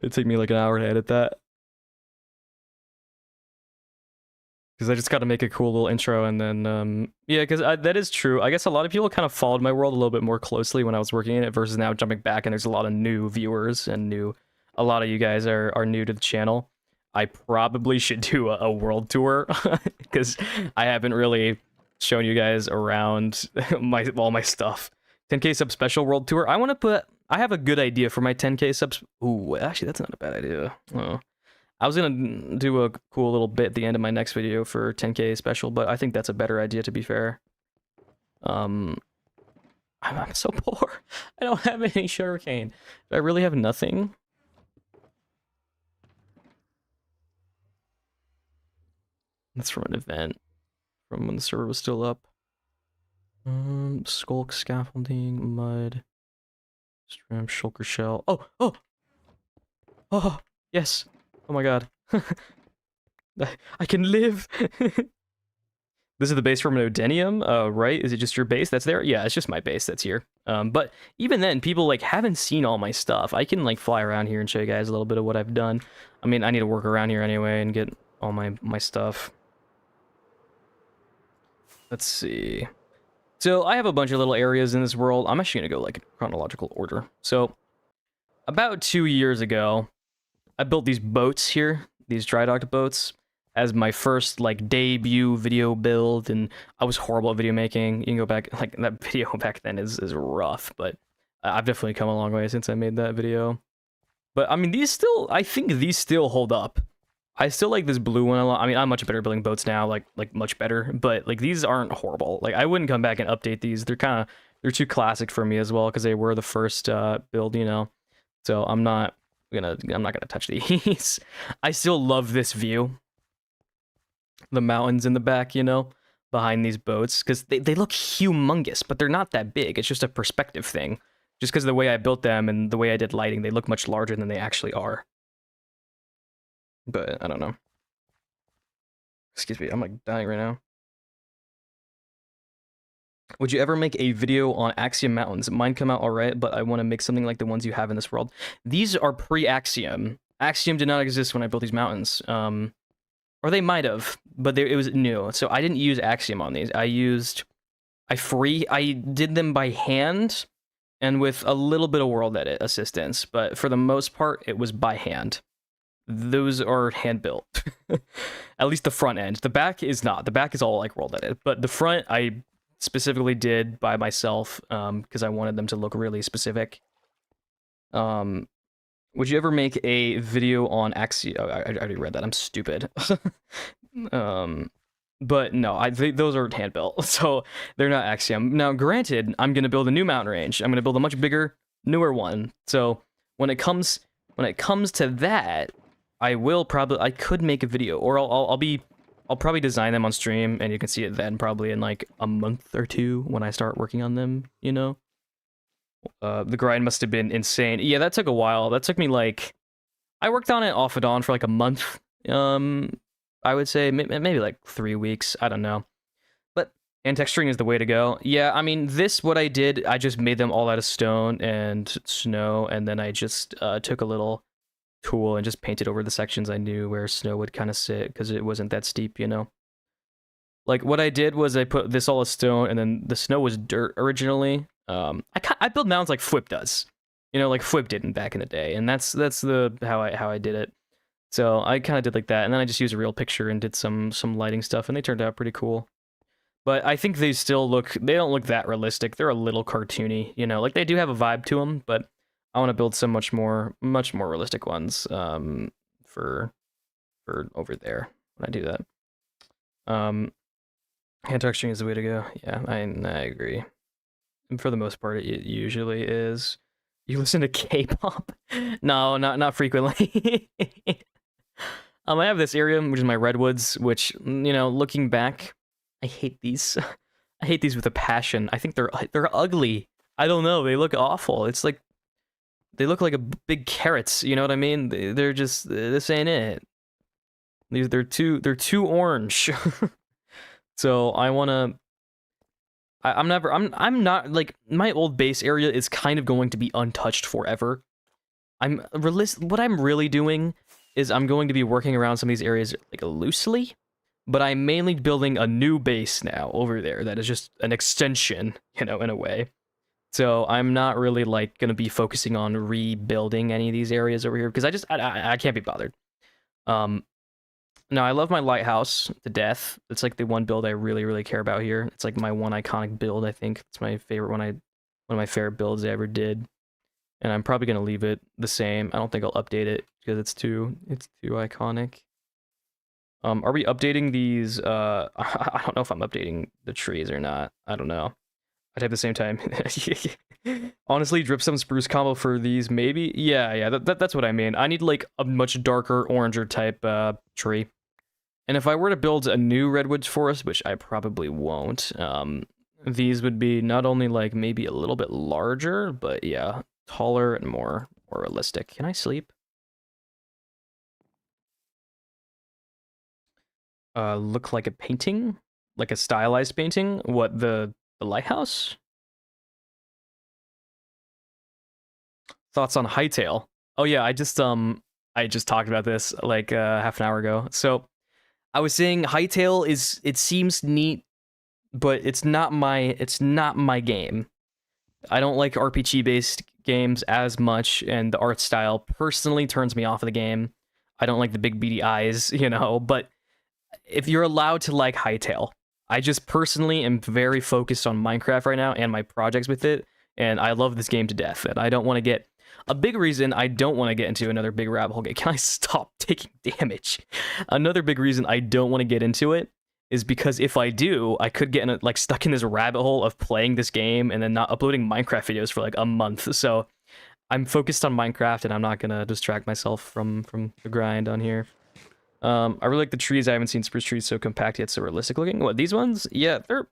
It'd take me like an hour to edit that. Because I just got to make a cool little intro and then, yeah, because that is true. I guess a lot of people kind of followed my world a little bit more closely when I was working in it versus now jumping back and there's a lot of new viewers and a lot of you guys are new to the channel. I probably should do a world tour because I haven't really shown you guys around all my stuff. 10k sub special world tour. I have a good idea for my 10k subs. Ooh, actually, that's not a bad idea. Oh. I was gonna do a cool little bit at the end of my next video for 10k special, but I think that's a better idea, to be fair. I'm so poor. I don't have any sugarcane. Do I really have nothing? That's from an event. From when the server was still up. Skulk, scaffolding, mud. Stram, shulker shell. Oh, yes. Oh my god. I can live. This is the base from an Odenium, right? Is it just your base that's there? Yeah, it's just my base that's here. But even then, people like haven't seen all my stuff. I can like fly around here and show you guys a little bit of what I've done. I mean, I need to work around here anyway and get all my stuff. Let's see. So I have a bunch of little areas in this world. I'm actually gonna go like chronological order. So about 2 years ago, I built these boats here, these dry docked boats, as my first like debut video build, and I was horrible at video making. You can go back, like that video back then is rough, but I've definitely come a long way since I made that video. But I mean, I think these still hold up. I still like this blue one a lot. I mean, I'm much better at building boats now, like much better, but like these aren't horrible. Like I wouldn't come back and update these. They're too classic for me as well because they were the first build, you know. So I'm not gonna touch these. I still love this view. The mountains in the back, you know, behind these boats, because they look humongous, but they're not that big. It's just a perspective thing. Just because of the way I built them and the way I did lighting, they look much larger than they actually are. But I don't know. Excuse me, I'm like dying right now. Would you ever make a video on Axiom Mountains? Mine come out alright, but I want to make something like the ones you have in this world. These are pre-Axiom. Axiom did not exist when I built these mountains. Or they might have, but it was new. So I didn't use Axiom on these. I did them by hand and with a little bit of world edit assistance, but for the most part, it was by hand. Those are hand built. At least the front end. The back is not. The back is all like world edit, but the front I specifically did by myself because I wanted them to look really specific. Would you ever make a video on Axiom? Oh, I already read that. I'm stupid. But no, those are hand built, so they're not Axiom. Now, granted, I'm gonna build a new mountain range. I'm gonna build a much bigger, newer one. So when it comes to that, I could make a video, or I'll probably design them on stream, and you can see it then probably in like a month or two when I start working on them, you know? The grind must have been insane. Yeah, that took a while. That took me like, I worked on it off and on for like a month. I would say maybe like 3 weeks. I don't know. But, and texturing is the way to go. Yeah, I mean, what I did, I just made them all out of stone and snow, and then I just took a little tool and just painted over the sections I knew where snow would kind of sit because it wasn't that steep, you know. Like what I did was I put this all as stone, and then the snow was dirt originally. I build mountains like Flip does, you know, like Flip did back in the day, and that's the how I did it. So I kind of did like that, and then I just used a real picture and did some lighting stuff, and they turned out pretty cool. But I think they don't look that realistic. They're a little cartoony, you know, like they do have a vibe to them, but I want to build some much more realistic ones for over there when I do that. Hand texturing is the way to go. Yeah, I agree. And for the most part, it usually is. You listen to K-pop? No, not frequently. I have this area, which is my redwoods, which, you know, looking back, I hate these. I hate these with a passion. I think they're ugly. I don't know. They look awful. It's like they look like a big carrots. You know what I mean? They're just this ain't it. They're too orange. So I wanna. I'm not like my old base area is kind of going to be untouched forever. What I'm really doing is I'm going to be working around some of these areas like loosely, but I'm mainly building a new base now over there that is just an extension, you know, in a way. So I'm not really like going to be focusing on rebuilding any of these areas over here because I can't be bothered. No, I love my lighthouse to death. It's like the one build I really care about here. It's like my one iconic build, I think. It's my favorite one of my favorite builds I ever did. And I'm probably gonna leave it the same. I don't think I'll update it because it's too iconic. Are we updating these? I don't know if I'm updating the trees or not. I don't know. I'd have the same time. Honestly, drip some spruce combo for these, maybe. Yeah. That's what I mean. I need like a much darker, oranger type tree. And if I were to build a new redwood forest, which I probably won't, these would be not only like maybe a little bit larger, but yeah, taller and more realistic. Can I sleep? Look like a painting? Like a stylized painting? What, the lighthouse? Thoughts on Hightail? Oh yeah, I just talked about this like half an hour ago. So I was saying Hightail it seems neat, but it's not my game. I don't like RPG based games as much, and the art style personally turns me off of the game. I don't like the big beady eyes, you know, but if you're allowed to like Hightail, I just personally am very focused on Minecraft right now and my projects with it, and I love this game to death, and I don't want to get a big reason I don't want to get into another big rabbit hole game. Can I stop taking damage? Another big reason I don't want to get into it is because if I do, I could get stuck in this rabbit hole of playing this game and then not uploading Minecraft videos for like a month. So I'm focused on Minecraft and I'm not gonna distract myself from the grind on here. I really like the trees. I haven't seen spruce trees so compact yet so realistic looking. What, these ones? Yeah, they're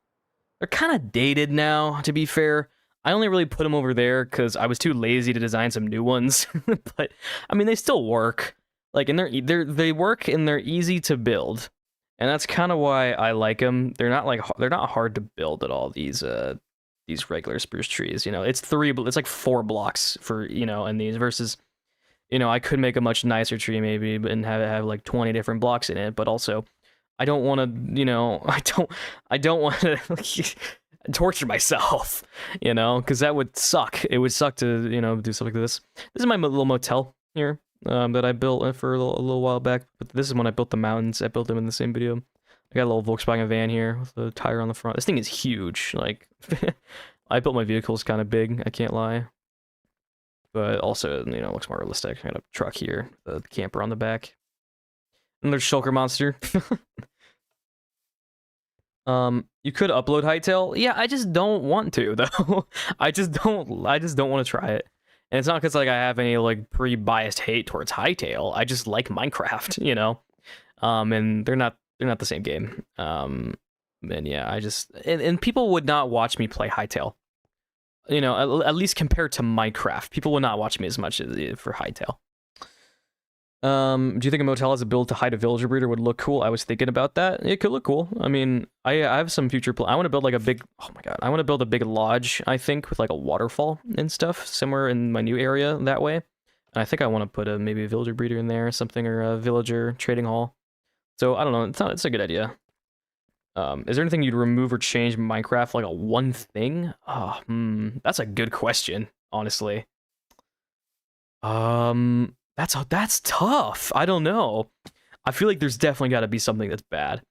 kind of dated now, to be fair. I only really put them over there because I was too lazy to design some new ones. But I mean, they still work. Like, and they work and they're easy to build, and that's kind of why I like them. They're not hard to build at all. These regular spruce trees, you know, it's like 4 blocks for, you know, and these versus, you know, I could make a much nicer tree maybe and have it have like 20 different blocks in it, but also I don't want to, you know, I don't want to torture myself, you know, because that would suck. It would suck to, you know, do something like this. This is my little motel here that I built for a little while back. But this is when I built the mountains. I built them in the same video. I got a little Volkswagen van here with a tire on the front. This thing is huge. Like, I built my vehicles kind of big. I can't lie. But also, you know, it looks more realistic. I got a truck here, the camper on the back. And there's Shulker Monster. You could upload Hightail. Yeah, I just don't want to though. I just don't want to try it. And it's not because like I have any like pre-biased hate towards Hightail. I just like Minecraft, you know. And they're not the same game. And yeah, and people would not watch me play Hightail. You know, at least compared to Minecraft, people would not watch me as much for Hightail. Do you think a motel as a build to hide a villager breeder would look cool? I was thinking about that. It could look cool. I mean, I have some future I want to build like a big, oh my god, I want to build a big lodge, I think, with like a waterfall and stuff somewhere in my new area that way. And I think I want to put maybe a villager breeder in there or something, or a villager trading hall. So I don't know, it's a good idea. Is there anything you'd remove or change in Minecraft, like a one thing? That's a good question, honestly. That's tough. I don't know. I feel like there's definitely got to be something that's bad.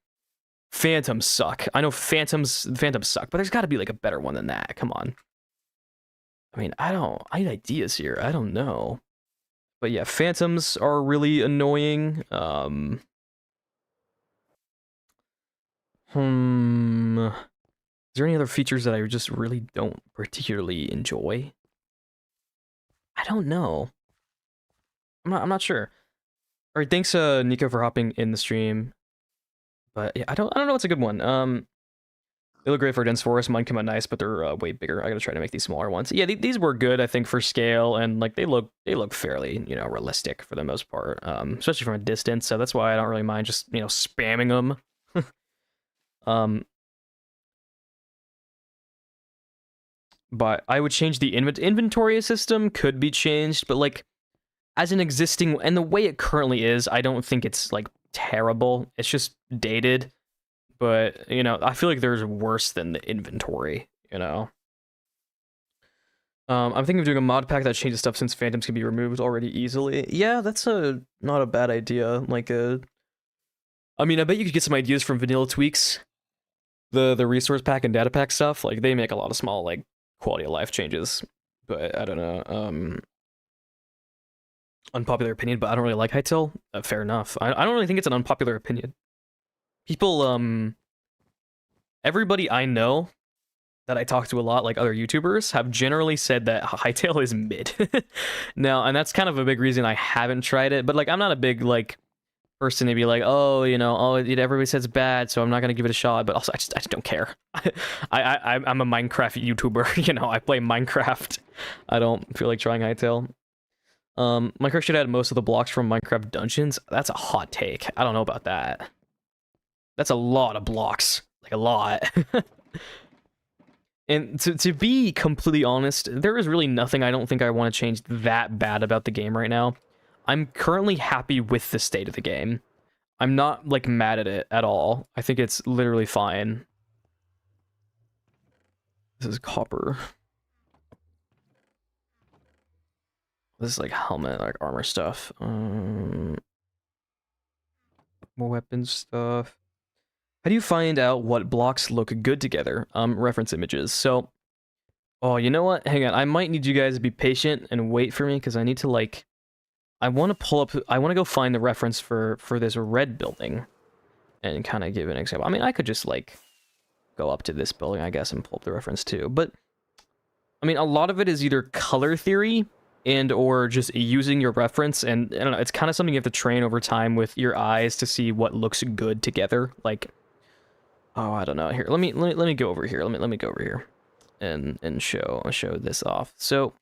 Phantoms suck. I know phantoms suck, but there's got to be like a better one than that. Come on. I mean, I need ideas here. I don't know. But yeah, phantoms are really annoying. Is there any other features that I just really don't particularly enjoy? I don't know. I'm not sure. All right, thanks Nico for hopping in the stream. But yeah, I don't know what's a good one. They look great for a dense forest. Mine come out nice, but they're way bigger. I gotta try to make these smaller ones. Yeah, these were good, I think, for scale, and like they look fairly, realistic for the most part, especially from a distance. So that's why I don't really mind just spamming them. But I would change the inventory system. Could be changed, but like as an existing and the way it currently is, I don't think it's like terrible. It's just dated. But, I feel like there's worse than the inventory, I'm thinking of doing a mod pack that changes stuff since phantoms can be removed already easily. Yeah, that's not a bad idea. Like, I mean, I bet you could get some ideas from Vanilla Tweaks. The resource pack and data pack stuff, like, they make a lot of small, like, quality of life changes. But, I don't know, unpopular opinion, but I don't really like Hightail. Fair enough. I don't really think it's an unpopular opinion. People, everybody I know that I talk to a lot, like other YouTubers, have generally said that Hightail is mid. Now, and that's kind of a big reason I haven't tried it, but like I'm not a big like person to be like, oh, everybody says it's bad, so I'm not gonna give it a shot. But also, I just don't care. I'm a Minecraft YouTuber. I play Minecraft. I don't feel like trying Hightail. Minecraft should add most of the blocks from Minecraft dungeons. That's a hot take. I don't know about that. That's a lot of blocks. Like, a lot. And to be completely honest, there is really nothing I don't think I want to change that bad about the game right now. I'm currently happy with the state of the game. I'm not, like, mad at it at all. I think it's literally fine. This is copper. This is, like, helmet, like, armor stuff. More weapon stuff. How do you find out what blocks look good together? Reference images. So, oh, you know what? Hang on. I might need you guys to be patient and wait for me because I need to like, I want to go find the reference for this red building and kind of give an example. I mean, I could just like go up to this building, I guess, and pull up the reference too. But I mean, a lot of it is either color theory and or just using your reference. And I don't know, it's kind of something you have to train over time with your eyes to see what looks good together. Like, oh, I don't know. Here, let me go over here. Let me go over here, and show this off. So,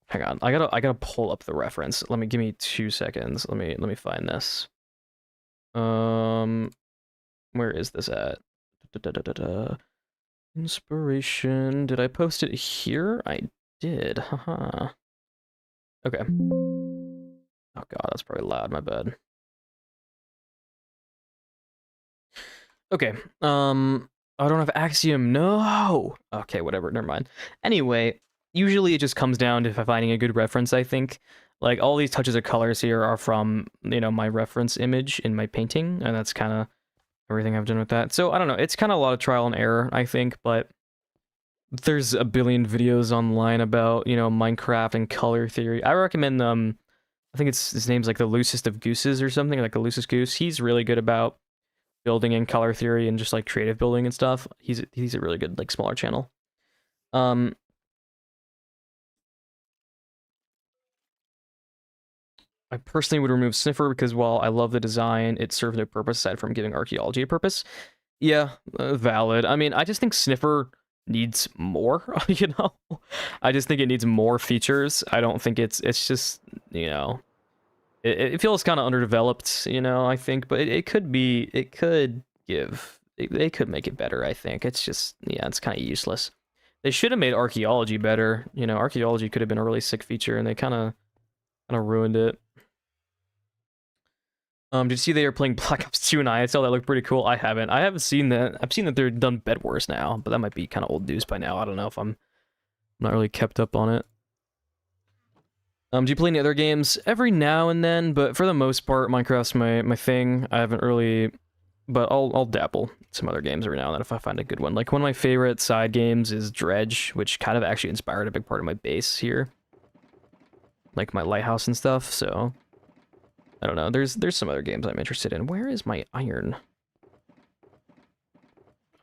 hang on. I gotta pull up the reference. Give me 2 seconds. Let me find this. Where is this at? Inspiration. Did I post it here? I did. Haha. Okay. Oh god, that's probably loud. My bad. Okay, I don't have Axiom, no! Okay, whatever, never mind. Anyway, usually it just comes down to finding a good reference, I think. Like, all these touches of colors here are from, my reference image in my painting, and that's kind of everything I've done with that. So, I don't know, it's kind of a lot of trial and error, I think, but there's a billion videos online about, Minecraft and color theory. I recommend, I think his name's like the Loosest of Gooses or something, like the Loosest Goose. He's really good about building in color theory and just like creative building and stuff. He's a really good like smaller channel. I personally would remove Sniffer because while I love the design, it served no purpose aside from giving archaeology a purpose. Yeah, valid. I mean, I just think Sniffer needs more, I just think it needs more features. I don't think it's just, it feels kind of underdeveloped, I think, but they could make it better, I think. It's just, yeah, it's kind of useless. They should have made archaeology better. Archaeology could have been a really sick feature, and they kind of ruined it. Did you see they are playing Black Ops 2 and ISL? That looked pretty cool. I haven't. I haven't seen that. I've seen that they're done Bed Wars now, but that might be kind of old news by now. I don't know if I'm not really kept up on it. Do you play any other games? Every now and then, but for the most part, Minecraft's my thing. I haven't really, but I'll dabble some other games every now and then if I find a good one. Like one of my favorite side games is Dredge, which kind of actually inspired a big part of my base here, like my lighthouse and stuff. So I don't know. There's some other games I'm interested in. Where is my iron?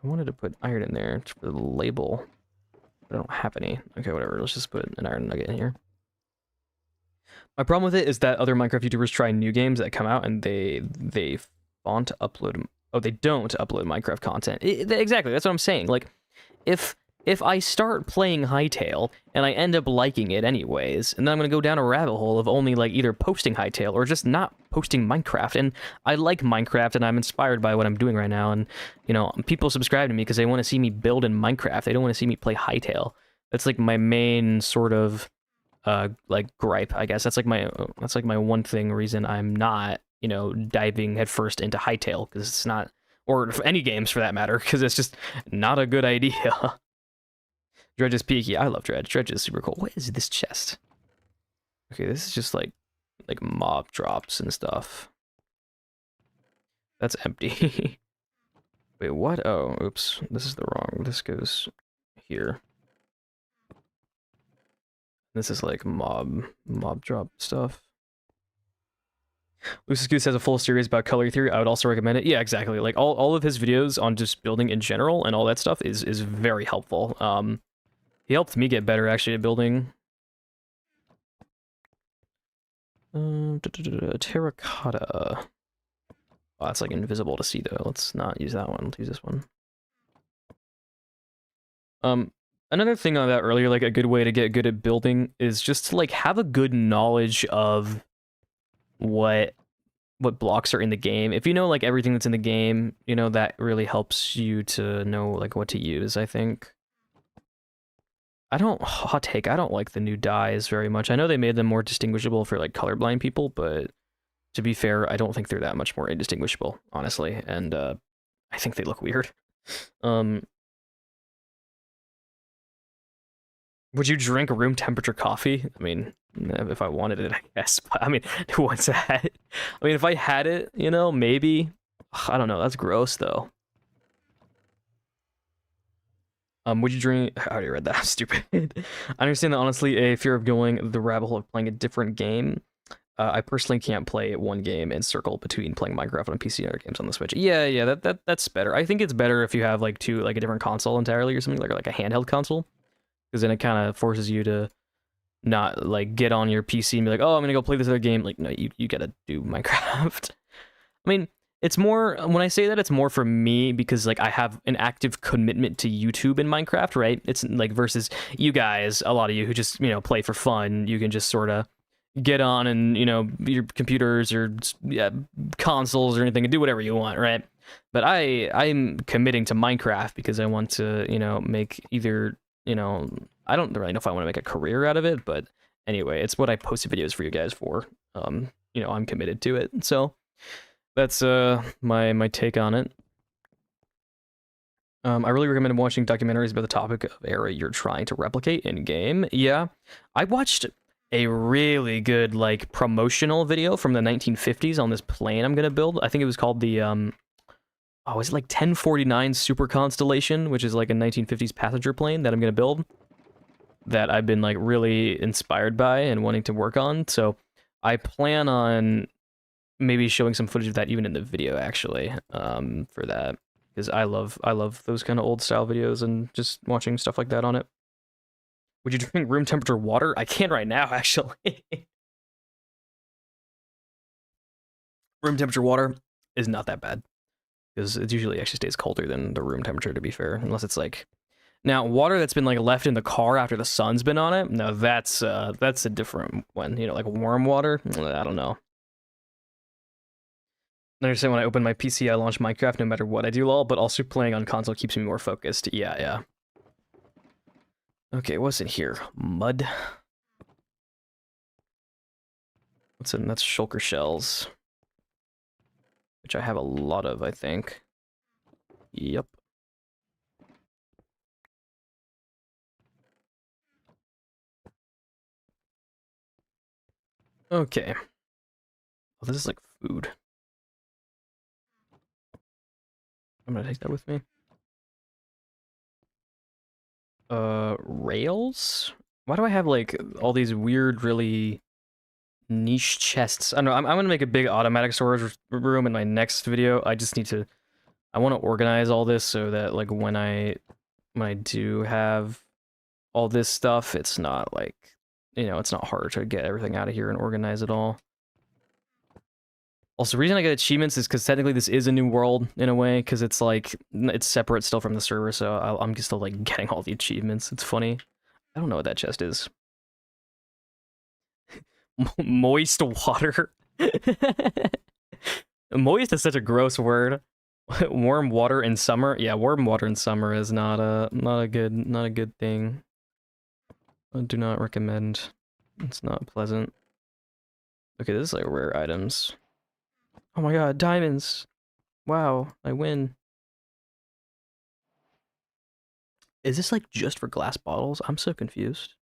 I wanted to put iron in there for the label. I don't have any. Okay, whatever. Let's just put an iron nugget in here. My problem with it is that other Minecraft YouTubers try new games that come out and they want to upload. Oh, they don't upload Minecraft content. Exactly, that's what I'm saying. Like, if I start playing Hightail and I end up liking it anyways, and then I'm gonna go down a rabbit hole of only like either posting Hightail or just not posting Minecraft. And I like Minecraft and I'm inspired by what I'm doing right now. And you know, people subscribe to me because they want to see me build in Minecraft. They don't want to see me play Hightail. That's like my main sort of like gripe, I guess. That's like my one reason I'm not, you know, diving headfirst into Hightail, because it's not, or any games for that matter, because it's just not a good idea. Dredge is peaky. I love Dredge. Dredge is super cool. What is this chest? Okay, this is just like mob drops and stuff. That's empty. Wait, what? Oh, oops. This is the wrong. This goes here. This is like mob drop stuff. Lucis Goose has a full series about color theory. I would also recommend it. Yeah, exactly. Like all of his videos on just building in general and all that stuff is very helpful. He helped me get better actually at building. Terracotta. Oh, that's like invisible to see though. Let's not use that one. Let's use this one. Another thing on that earlier, like a good way to get good at building is just to like have a good knowledge of what blocks are in the game. If you know like everything that's in the game, you know, that really helps you to know like what to use, I think. Hot take, I don't like the new dyes very much. I know they made them more distinguishable for like colorblind people, but to be fair, I don't think they're that much more indistinguishable, honestly. And I think they look weird. Would you drink room temperature coffee? I mean, if I wanted it, I guess. But I mean, who wants that? I mean, if I had it, you know, maybe. I don't know. That's gross, though. Would you drink? I already read that. I'm stupid. I understand that honestly, a fear of going the rabbit hole of playing a different game. I personally can't play one game and circle between playing Minecraft on PC and other games on the Switch. Yeah, that's better. I think it's better if you have like a different console entirely or something, like a handheld console. Because then it kind of forces you to not like get on your PC and be like, oh, I'm gonna go play this other game. Like, no, you gotta do Minecraft. I mean, it's more, when I say that, it's more for me because like I have an active commitment to YouTube in Minecraft, right? It's like versus you guys, a lot of you who just, you know, play for fun. You can just sort of get on and, you know, your computers or consoles or anything and do whatever you want, right? But I'm committing to Minecraft because I want to, you know, make either, you know, I don't really know if I want to make a career out of it, but anyway, it's what I post videos for you guys for. You know, I'm committed to it. So that's my take on it. I really recommend watching documentaries about the topic of era you're trying to replicate in game. Yeah, I watched a really good like promotional video from the 1950s on this plane I'm gonna build. I think it was called the oh, is it like 1049 Super Constellation, which is like a 1950s passenger plane that I'm gonna build, that I've been like really inspired by and wanting to work on. So I plan on maybe showing some footage of that even in the video actually, for that, because I love those kind of old style videos and just watching stuff like that on it. Would you drink room temperature water? I can right now actually. Room temperature water is not that bad, because it usually actually stays colder than the room temperature, to be fair, unless it's like, now water that's been like left in the car after the sun's been on it, no, that's a different one, you know, like warm water, I don't know. I understand when I open my PC I launch Minecraft no matter what I do, lol, but also playing on console keeps me more focused. Yeah. Okay, what's in here? Mud. What's in, that's shulker shells. which I have a lot of, I think. Yep. Okay. Oh, this is like food. I'm gonna take that with me. Rails? Why do I have like all these weird, really niche chests? I don't know. I'm gonna make a big automatic storage room in my next video. I just need to. I want to organize all this so that like when I do have all this stuff, it's not like, you know, it's not hard to get everything out of here and organize it all. Also, the reason I get achievements is because technically this is a new world in a way, because it's like, it's separate still from the server, so I'm just still like getting all the achievements. It's funny. I don't know what that chest is. Moist water. Moist is such a gross word. Warm water in summer? Yeah, warm water in summer is not a good thing. I do not recommend. It's not pleasant. Okay, this is like rare items. Oh my god, diamonds! Wow, I win. Is this like just for glass bottles? I'm so confused.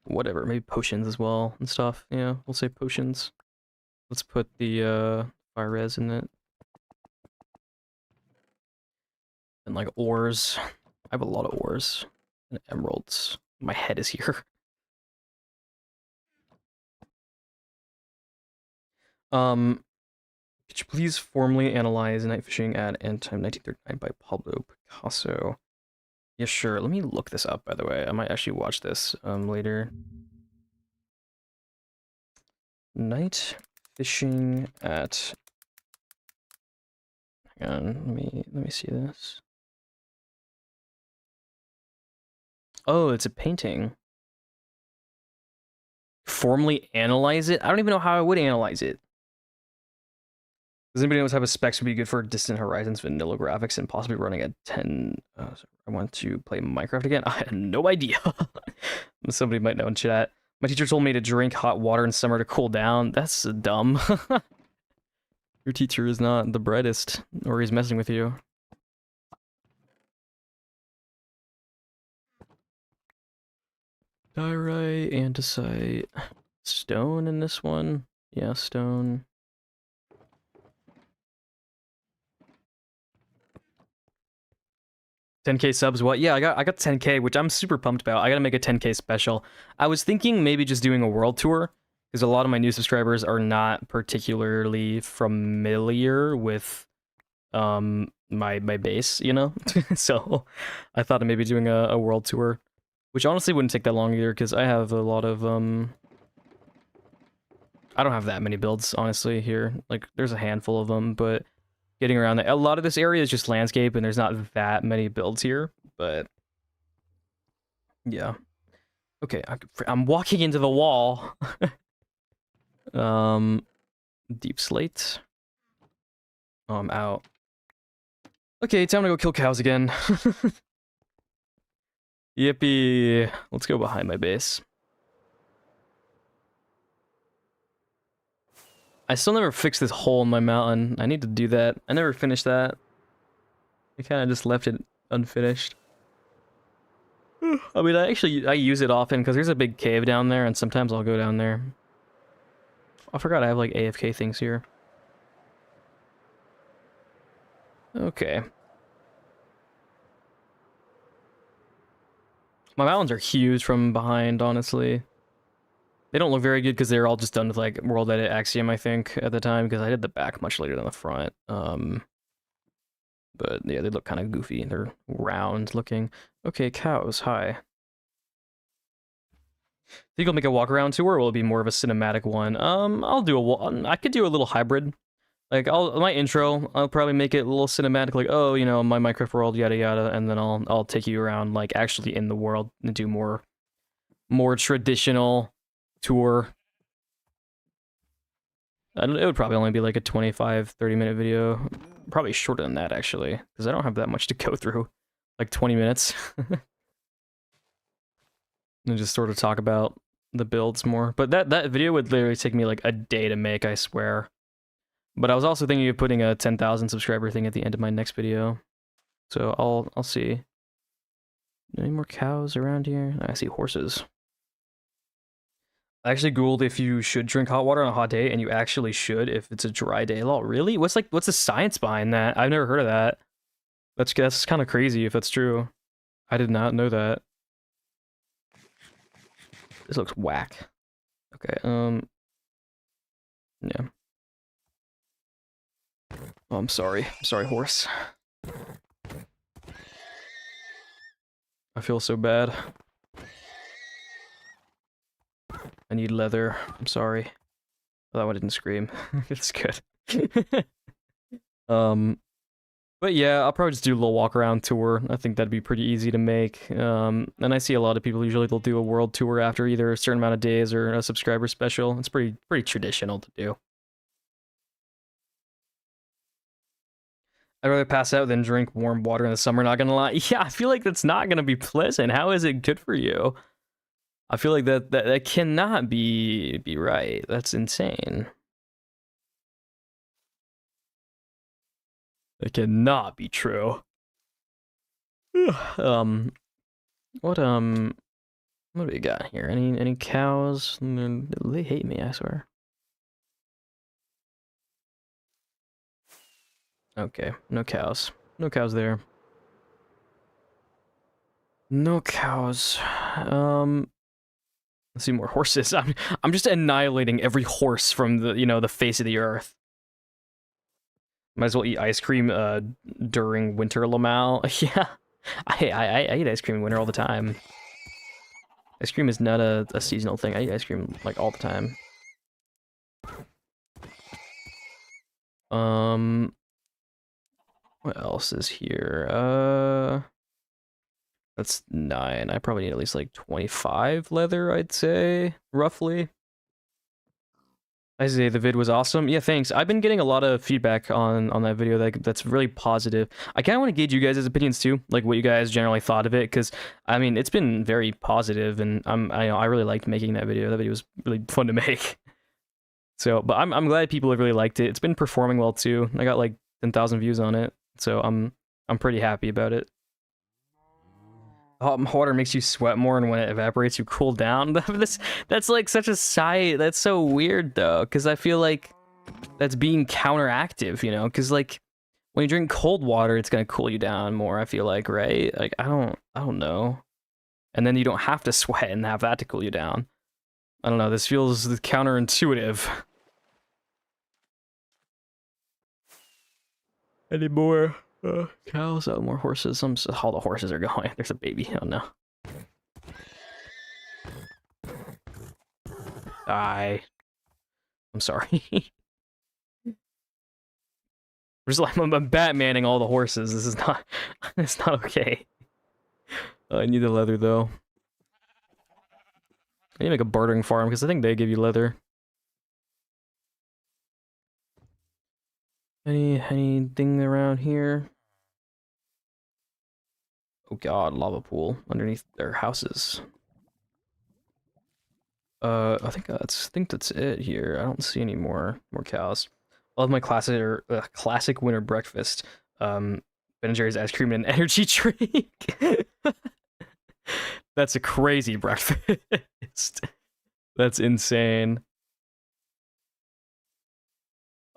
Whatever, maybe potions as well and stuff. Yeah, we'll say potions. Let's put the fire res in it. And like ores. I have a lot of ores. And emeralds. My head is here. Could you please formally analyze Night Fishing at End Time 1939 by Pablo Picasso? Yeah, sure. Let me look this up, by the way. I might actually watch this later. Night Fishing at... Hang on, let me see this. Oh, it's a painting. Formally analyze it? I don't even know how I would analyze it. Does anybody know what type of specs would be good for Distant Horizons vanilla graphics and possibly running at 10? I want to play Minecraft again. I had no idea. Somebody might know in chat. My teacher told me to drink hot water in summer to cool down. That's dumb. Your teacher is not the brightest, or he's messing with you. Diorite, andesite, stone in this one. Yeah, stone. $10K subs, what? Yeah, I got 10K, which I'm super pumped about. I gotta make a 10K special. I was thinking maybe just doing a world tour, because a lot of my new subscribers are not particularly familiar with my base, you know? So I thought of maybe doing a world tour, which honestly wouldn't take that long either, because I have a lot of I don't have that many builds, honestly, here. Like, there's a handful of them, but getting around a lot of this area is just landscape, and there's not that many builds here, but yeah. Okay, I'm walking into the wall. Deep slate. Oh, I'm out. Okay, time to go kill cows again. Yippee. Let's go behind my base. I still never fixed this hole in my mountain. I need to do that. I never finished that. I kind of just left it unfinished. I mean, I use it often because there's a big cave down there, and sometimes I'll go down there. I forgot I have like AFK things here. Okay. My mountains are huge from behind, honestly. They don't look very good because they're all just done with like World Edit Axiom, I think, at the time, because I did the back much later than the front. But yeah, they look kind of goofy. They're round looking. Okay, cows, hi. Think I'll make a walk around tour, or will it be more of a cinematic one? I could do a little hybrid. Like, my intro, I'll probably make it a little cinematic, like, oh, you know, my Minecraft world, yada yada, and then I'll take you around, like, actually in the world and do more traditional tour. It would probably only be like a 25-30 minute video. Probably shorter than that, actually, because I don't have that much to go through. Like 20 minutes. And just sort of talk about the builds more. But that video would literally take me like a day to make, I swear. But I was also thinking of putting a 10,000 subscriber thing at the end of my next video. So I'll see. Any more cows around here? I see horses. I actually googled if you should drink hot water on a hot day, and you actually should if it's a dry day. Lol, really? What's the science behind that? I've never heard of that. That's kind of crazy if that's true. I did not know that. This looks whack. Okay, yeah. Oh, I'm sorry. I'm sorry, horse. I feel so bad. I need leather. I'm sorry. Oh, that one didn't scream. It's good. But yeah, I'll probably just do a little walk around tour. I think that'd be pretty easy to make. And I see a lot of people usually they'll do a world tour after either a certain amount of days or a subscriber special. It's pretty traditional to do. I'd rather pass out than drink warm water in the summer, not gonna lie. Yeah, I feel like that's not gonna be pleasant. How is it good for you? I feel like that cannot be right. That's insane. That cannot be true. What do we got here? Any cows? They hate me, I swear. Okay, no cows. No cows there. No cows. Let's see more horses. I'm just annihilating every horse from the face of the earth. Might as well eat ice cream during winter, Lamal. Yeah. I eat ice cream in winter all the time. Ice cream is not a seasonal thing. I eat ice cream like all the time. What else is here? That's 9. I probably need at least like 25 leather, I'd say, roughly. I say the vid was awesome. Yeah, thanks. I've been getting a lot of feedback on that video that's really positive. I kind of want to gauge you guys' opinions too, like what you guys generally thought of it, because I mean it's been very positive, and I really liked making that video. That video was really fun to make. So, but I'm glad people have really liked it. It's been performing well too. I got like 10,000 views on it, so I'm pretty happy about it. Hot water makes you sweat more, and when it evaporates, you cool down. That's like such a side. That's so weird though, because I feel like that's being counteractive, you know? Because like when you drink cold water, it's gonna cool you down more. I feel like, right? Like I don't know. And then you don't have to sweat and have that to cool you down. I don't know. This feels counterintuitive. Any more cows? Oh, more horses. All the horses are going. There's a baby. Oh no. Die. I'm sorry. I'm just like I'm Batmaning all the horses. This is not. It's not okay. I need the leather though. I need to make a bartering farm because I think they give you leather. Anything around here? Oh god, lava pool underneath their houses. I think that's it here. I don't see any more cows. I love my classic winter breakfast. Ben and Jerry's ice cream and an energy drink. That's a crazy breakfast. That's insane.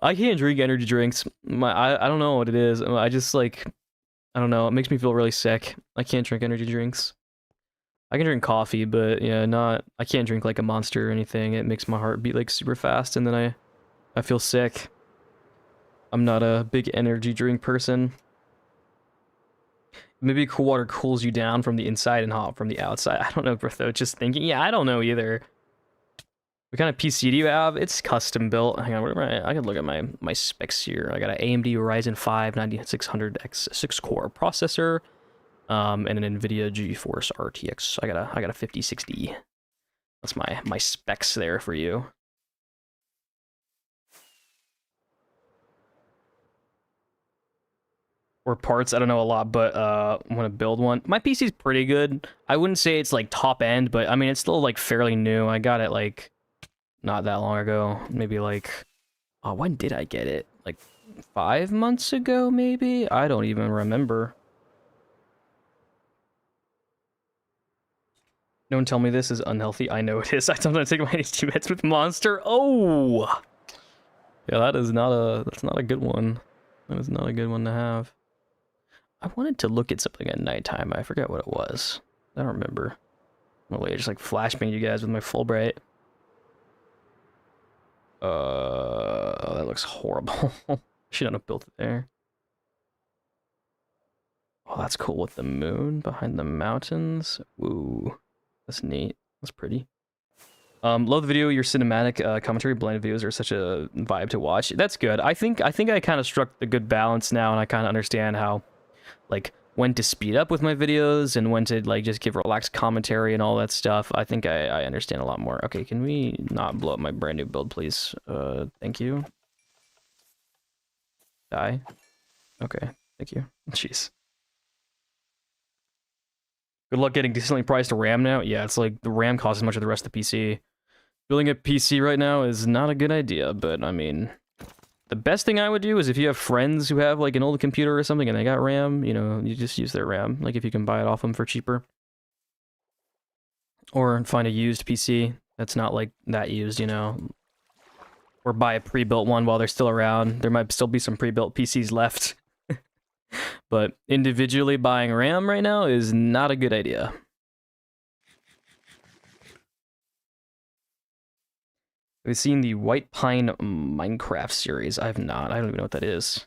I can't drink energy drinks. I don't know what it is. I just like I don't know. It makes me feel really sick. I can't drink energy drinks. I can drink coffee, but yeah, I can't drink like a Monster or anything. It makes my heart beat like super fast, and then I feel sick. I'm not a big energy drink person. Maybe cool water cools you down from the inside and hot from the outside. I don't know, Bertho. Just thinking. Yeah, I don't know either. What kind of PC do you have? It's custom built. Hang on, I can look at my specs here. I got an AMD Ryzen 5 9600X 6-core processor, and an NVIDIA GeForce RTX. I got a 5060. That's my specs there for you. Or parts, I don't know a lot, but I want to build one. My PC's pretty good. I wouldn't say it's like top end, but I mean it's still like fairly new. I got it like not that long ago, maybe like Oh, when did I get it? Like 5 months ago, maybe? I don't even remember. Don't tell me this is unhealthy. I know it is. I sometimes take my HD meds with Monster. Oh! Yeah, that's not a good one. That is not a good one to have. I wanted to look at something at nighttime. I forget what it was. I don't remember. No way, just like flashbang you guys with my Fulbright. That looks horrible. Shouldn't have built it there. Oh, that's cool with the moon behind the mountains. Ooh, that's neat. That's pretty. Love the video. Your cinematic commentary blended videos are such a vibe to watch. That's good. I think I kind of struck the good balance now, and I kind of understand how, like, when to speed up with my videos and when to like just give relaxed commentary and all that stuff. I think I understand a lot more. Okay, can we not blow up my brand new build, please? Thank you. Die. Okay, thank you. Jeez. Good luck getting decently priced RAM now. Yeah, it's like the RAM costs as much as the rest of the PC. Building a PC right now is not a good idea, but I mean, the best thing I would do is if you have friends who have like an old computer or something and they got RAM, you know, you just use their RAM. Like if you can buy it off them for cheaper. Or find a used PC that's not like that used, you know. Or buy a pre-built one while they're still around. There might still be some pre-built PCs left. But individually buying RAM right now is not a good idea. We've seen the White Pine Minecraft series. I have not. I don't even know what that is.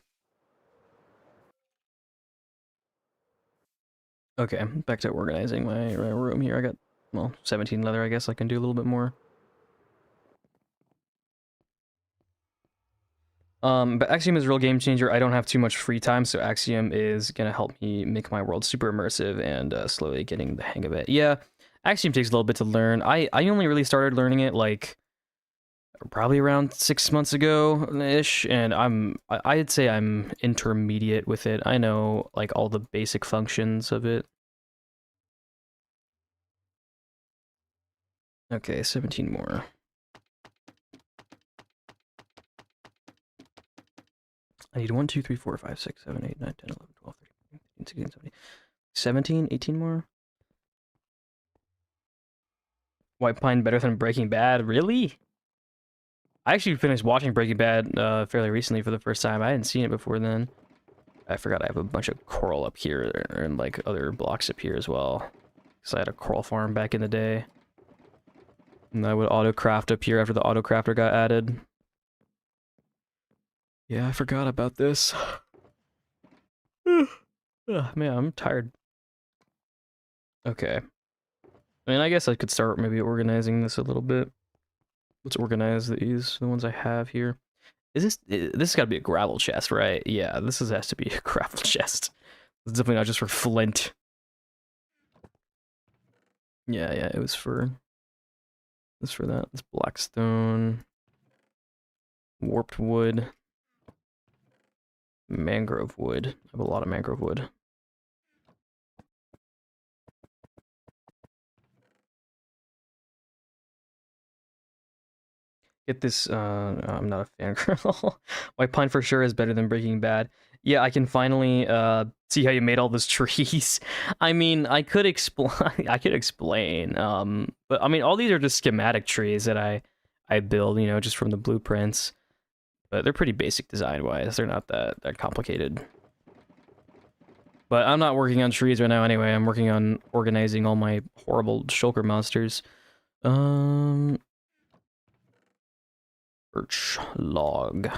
Okay, back to organizing my room here. I got, well, 17 leather. I guess I can do a little bit more. But Axiom is a real game changer. I don't have too much free time, so Axiom is gonna help me make my world super immersive and slowly getting the hang of it. Yeah, Axiom takes a little bit to learn. I only really started learning it like probably around 6 months ago-ish, and I'd say I'm intermediate with it. I know like all the basic functions of it. Okay, 17 more. I need 1, 2, 3, 4, 5, 6, 7, 8, 9, 10, 11, 12, 13, 14, 16, 17, 17, 18 more. White Pine better than Breaking Bad? Really? I actually finished watching Breaking Bad fairly recently for the first time. I hadn't seen it before then. I forgot I have a bunch of coral up here and like other blocks up here as well. Because I had a coral farm back in the day. And I would auto-craft up here after the auto-crafter got added. Yeah, I forgot about this. Man, I'm tired. Okay. I mean, I guess I could start maybe organizing this a little bit. Let's organize these, the ones I have here. This has got to be a gravel chest, right? Yeah, has to be a gravel chest. It's definitely not just for flint. Yeah, it was for that. It's blackstone, warped wood, mangrove wood. I have a lot of mangrove wood. Get this, I'm not a fangirl. White Pine for sure is better than Breaking Bad. Yeah, I can finally see how you made all those trees. I mean, I could explain, but I mean, all these are just schematic trees that I build, you know, just from the blueprints. But they're pretty basic design-wise. They're not that complicated. But I'm not working on trees right now anyway. I'm working on organizing all my horrible shulker monsters. Birch log.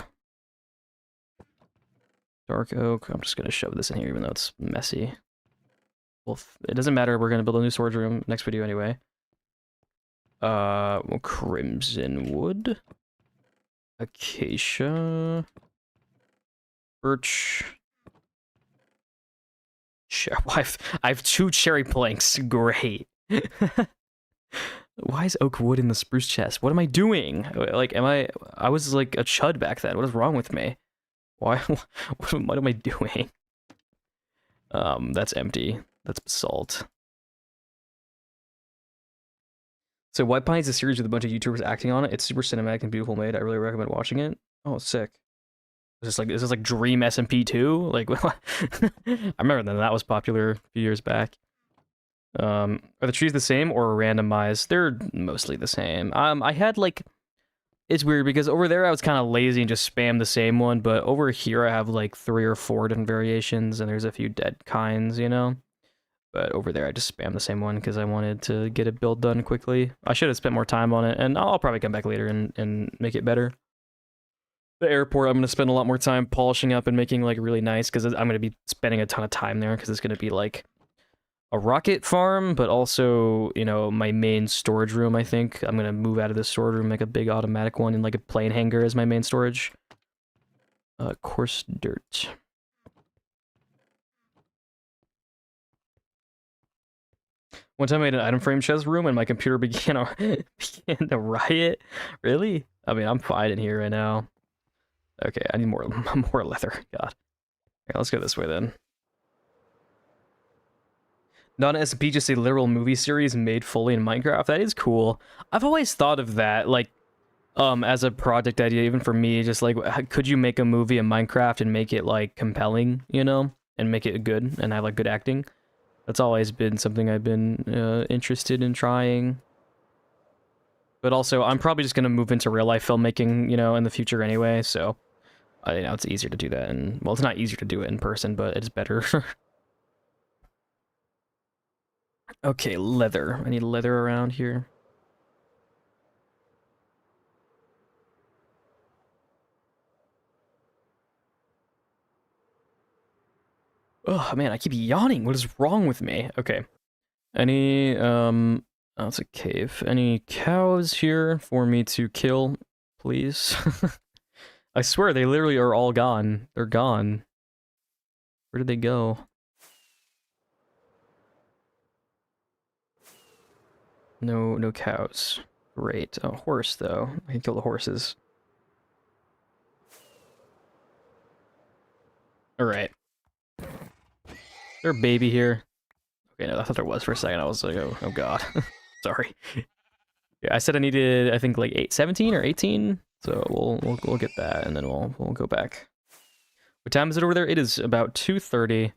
Dark oak. I'm just gonna shove this in here even though it's messy. Well, it doesn't matter. We're gonna build a new storage room next video anyway. Well, crimson wood. Acacia. Birch. I have 2 cherry planks. Great. Why is oak wood in the spruce chest? What am I doing? Like, I was like a chud back then. What is wrong with me? Why? What am I doing? That's empty. That's basalt. So White Pine is a series with a bunch of YouTubers acting on it. It's super cinematic and beautiful made. I really recommend watching it. Oh, sick. Is this like Dream SMP 2? Like, I remember that was popular a few years back. Are the trees the same or randomized? They're mostly the same. I had like, it's weird because over there I was kind of lazy and just spam the same one, but over here I have like 3 or 4 different variations and there's a few dead kinds, you know? But over there I just spam the same one because I wanted to get a build done quickly. I should have spent more time on it, and I'll probably come back later and make it better. The airport, I'm going to spend a lot more time polishing up and making like really nice because I'm going to be spending a ton of time there because it's going to be like a rocket farm, but also, you know, my main storage room, I think. I'm going to move out of this storage room, make a big automatic one, and like a plane hangar as my main storage. Coarse dirt. One time I made an item frame chest room and my computer began to riot. Really? I mean, I'm fine in here right now. Okay, I need more leather. God. Okay, let's go this way then. Not an SMP, just a literal movie series made fully in Minecraft. That is cool. I've always thought of that, like, as a project idea, even for me, just like, could you make a movie in Minecraft and make it, like, compelling, you know? And make it good, and have, like, good acting? That's always been something I've been interested in trying. But also, I'm probably just going to move into real-life filmmaking, you know, in the future anyway, so... you know, it's easier to do that, and well, it's not easier to do it in person, but it's better. Okay, leather. I need leather around here. Oh man, I keep yawning. What is wrong with me? Okay. Any oh, it's a cave. Any cows here for me to kill, please? I swear they literally are all gone. They're gone. Where did they go? No cows. Great. A horse though. I can kill the horses. All right. Is there a baby here? Okay, no, I thought there was for a second. I was like, oh god. Sorry. Yeah, I said I needed, I think like 17 or 18. So we'll get that, and then we'll go back. What time is it over there? It is about 2:30.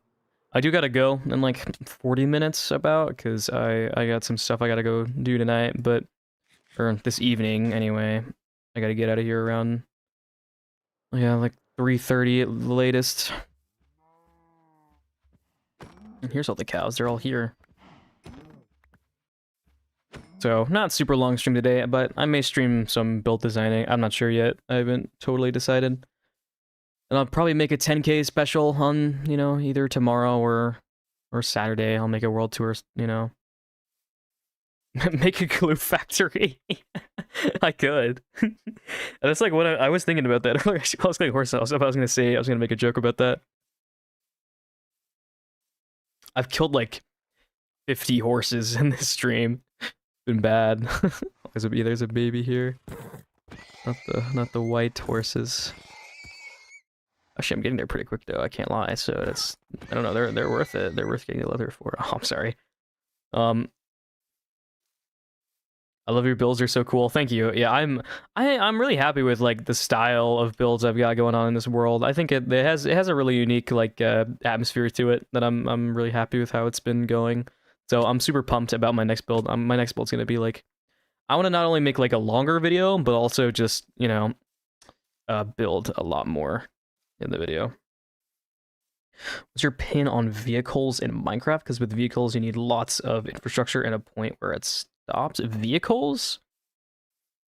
I do gotta go in like 40 minutes about, because I got some stuff I gotta go do tonight, or this evening anyway. I gotta get out of here around, yeah, like 3:30 at the latest. And here's all the cows. They're all here. So, not super long stream today, but I may stream some build designing. I'm not sure yet. I haven't totally decided. And I'll probably make a 10K special on, you know, either tomorrow or Saturday. I'll make a world tour, you know. Make a glue factory. I could. That's like what I was thinking about that earlier. I was going horse. I was gonna say, I was gonna make a joke about that. I've killed like 50 horses in this stream. Been bad. There's a baby here. Not the white horses. Actually, I'm getting there pretty quick though. I can't lie. So that's, I don't know. They're worth it. They're worth getting the leather for. Oh, I'm sorry. I love your builds. They're so cool. Thank you. Yeah, I'm really happy with like the style of builds I've got going on in this world. I think it has a really unique like atmosphere to it that I'm really happy with how it's been going. So I'm super pumped about my next build. My next build's gonna be like, I want to not only make like a longer video, but also just, you know, build a lot more in the video. What's your pin on vehicles in Minecraft? Because with vehicles, you need lots of infrastructure and a point where it stops. Vehicles?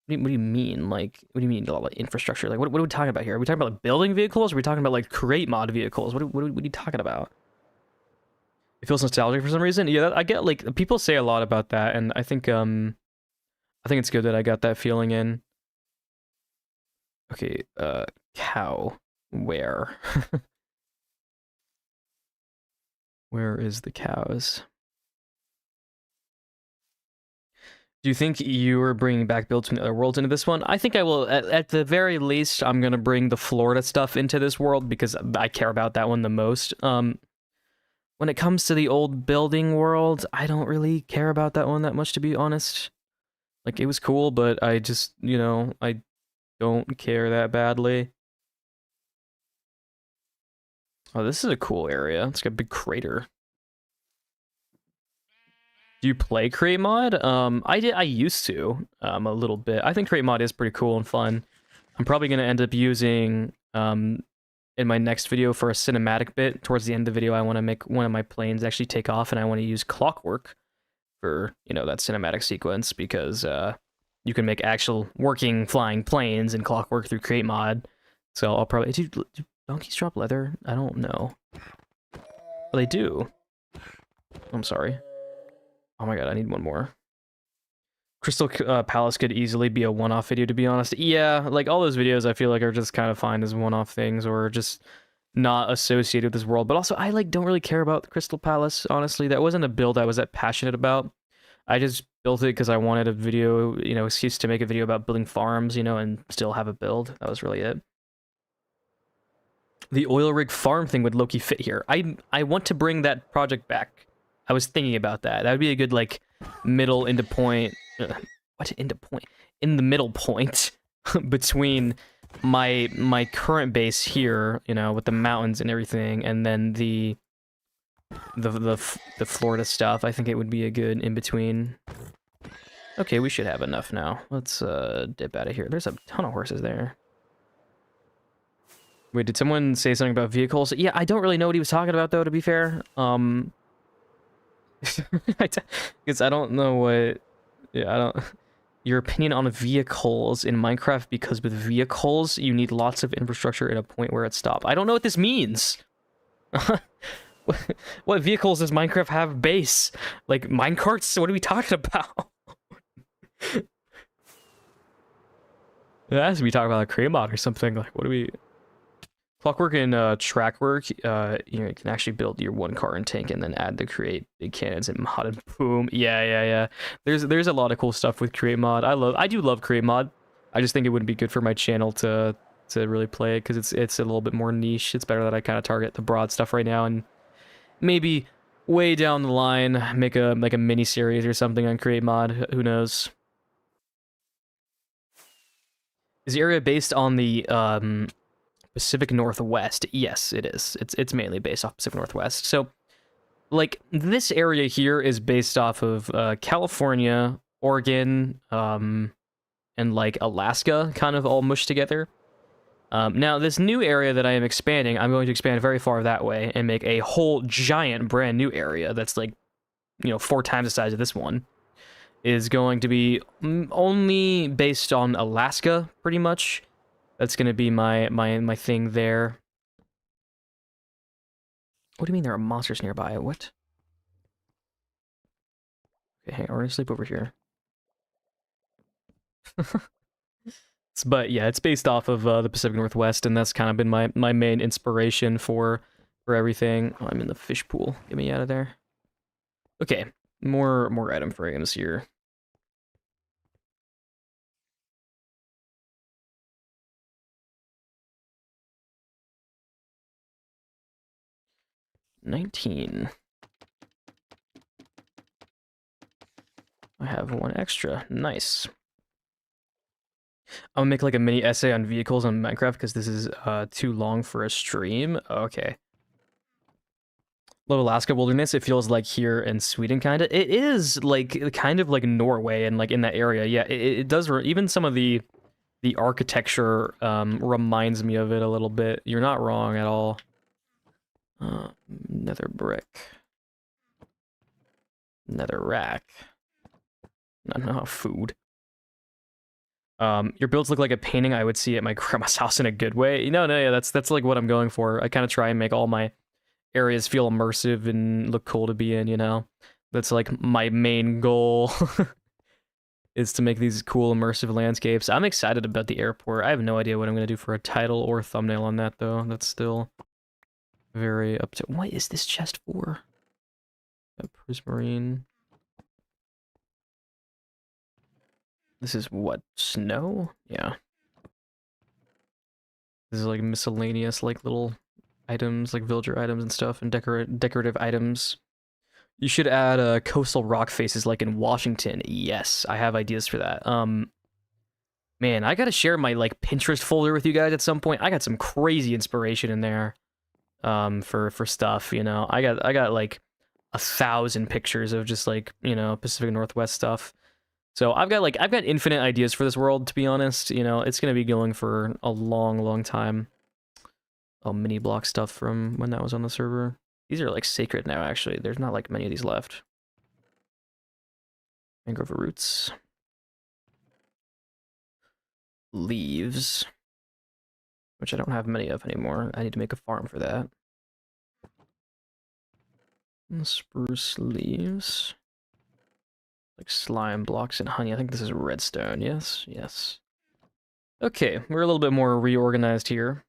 What do you mean? Like, what do you mean a lot of infrastructure? Like, what are we talking about here? Are we talking about like building vehicles? Or are we talking about like create mod vehicles? What are you talking about? It feels nostalgic for some reason. Yeah, I get like people say a lot about that, and I think it's good that I got that feeling in. Okay, cow. Where? Where is the cows? Do you think you are bringing back builds from the other worlds into this one? I think I will. At the very least, I'm gonna bring the Florida stuff into this world because I care about that one the most. When it comes to the old building world, I don't really care about that one that much, to be honest. Like, it was cool, but I just, you know, I don't care that badly. Oh, this is a cool area. It's got a big crater. Do you play Create Mod? I used to, a little bit. I think Create Mod is pretty cool and fun. I'm probably gonna end up using, in my next video for a cinematic bit, towards the end of the video, I want to make one of my planes actually take off, and I want to use Clockwork for, you know, that cinematic sequence, because you can make actual working flying planes in Clockwork through Create Mod. So I'll probably... Do donkeys drop leather? I don't know. Well, they do. I'm sorry. Oh my god, I need one more. Crystal Palace could easily be a one-off video, to be honest. Yeah, like, all those videos I feel like are just kind of fine as one-off things, or just not associated with this world. But also, I, like, don't really care about the Crystal Palace, honestly. That wasn't a build I was that passionate about. I just built it because I wanted a video, you know, excuse to make a video about building farms, you know, and still have a build. That was really it. The oil rig farm thing would low-key fit here. I want to bring that project back. I was thinking about that. That would be a good, like, middle into point... what into point? In the middle point between my current base here, you know, with the mountains and everything, and then the Florida stuff. I think it would be a good in between. Okay, we should have enough now. Let's dip out of here. There's a ton of horses there. Wait, did someone say something about vehicles? Yeah, I don't really know what he was talking about, though, to be fair. Because I don't know what... Yeah, I don't... Your opinion on vehicles in Minecraft, because with vehicles, you need lots of infrastructure at a point where it stops. I don't know what this means. What vehicles does Minecraft have base? Like, minecarts? What are we talking about? It has to be talking about a Create Mod or something. Like, what do we... Clockwork and track work, you know, you can actually build your one car and tank and then add the create big cannons and mod and boom. Yeah. There's a lot of cool stuff with Create Mod. I do love Create Mod. I just think it wouldn't be good for my channel to really play it, because it's a little bit more niche. It's better that I kind of target the broad stuff right now, and maybe way down the line make a mini series or something on Create Mod. Who knows? Is the area based on the Pacific Northwest? Yes, it is. It's mainly based off Pacific Northwest. So, like, this area here is based off of California, Oregon, and, like, Alaska, kind of all mushed together. Now, this new area that I am expanding, I'm going to expand very far that way and make a whole giant brand new area that's, like, you know, 4 times the size of this one. Is going to be only based on Alaska, pretty much. That's gonna be my thing there. What do you mean there are monsters nearby? What? Okay, hang on, we're gonna sleep over here. But yeah, it's based off of the Pacific Northwest, and that's kind of been my main inspiration for everything. Oh, I'm in the fish pool. Get me out of there. Okay, more item frames here. $19. I have 1 extra. Nice. I'll make like a mini essay on vehicles on Minecraft because this is too long for a stream. Okay. Love Alaska wilderness. It feels like here in Sweden, kind of. It is like kind of like Norway and like in that area. Yeah, it does. Even some of the architecture reminds me of it a little bit. You're not wrong at all. Nether brick. Nether rack. No, food. Your builds look like a painting I would see at my grandma's house in a good way. No, yeah, that's like what I'm going for. I kind of try and make all my areas feel immersive and look cool to be in, you know? That's like my main goal. Is to make these cool immersive landscapes. I'm excited about the airport. I have no idea what I'm going to do for a title or thumbnail on that, though. That's still very up to... What is this chest for? A prismarine. This is what? Snow? Yeah. This is like miscellaneous, like little items, like villager items and stuff, and decorative items. You should add coastal rock faces like in Washington. Yes, I have ideas for that. Man, I gotta share my like Pinterest folder with you guys at some point. I got some crazy inspiration in there, for stuff. You know, I got like 1,000 pictures of just like Pacific Northwest stuff. So I've got infinite ideas for this world. To be honest, it's gonna be going for a long, long time. Oh, mini block stuff from when that was on the server. These are like sacred now. Actually, there's not like many of these left. Mangrove roots. Leaves, which I don't have many of anymore. I need to make a farm for that. Spruce leaves. Like slime blocks and honey. I think this is redstone. Yes, yes. Okay, we're a little bit more reorganized here.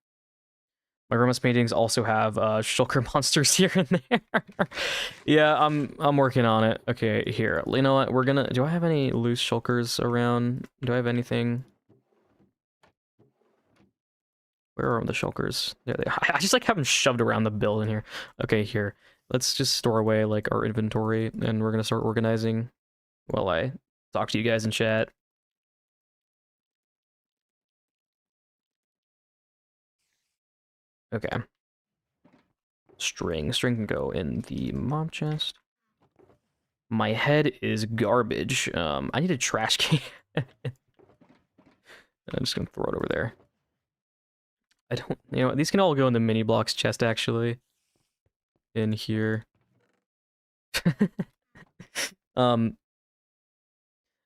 My grandma's paintings also have shulker monsters here and there. Yeah, I'm working on it. Okay, here. You know what? Do I have any loose shulkers around? Do I have anything? Where are the shulkers? There they are. I just like have them shoved around the building here. Okay, here. Let's just store away like our inventory, and we're gonna start organizing while I talk to you guys in chat. Okay. String can go in the mob chest. My head is garbage. I need a trash can. I'm just gonna throw it over there. I don't, these can all go in the mini blocks chest actually. In here. Am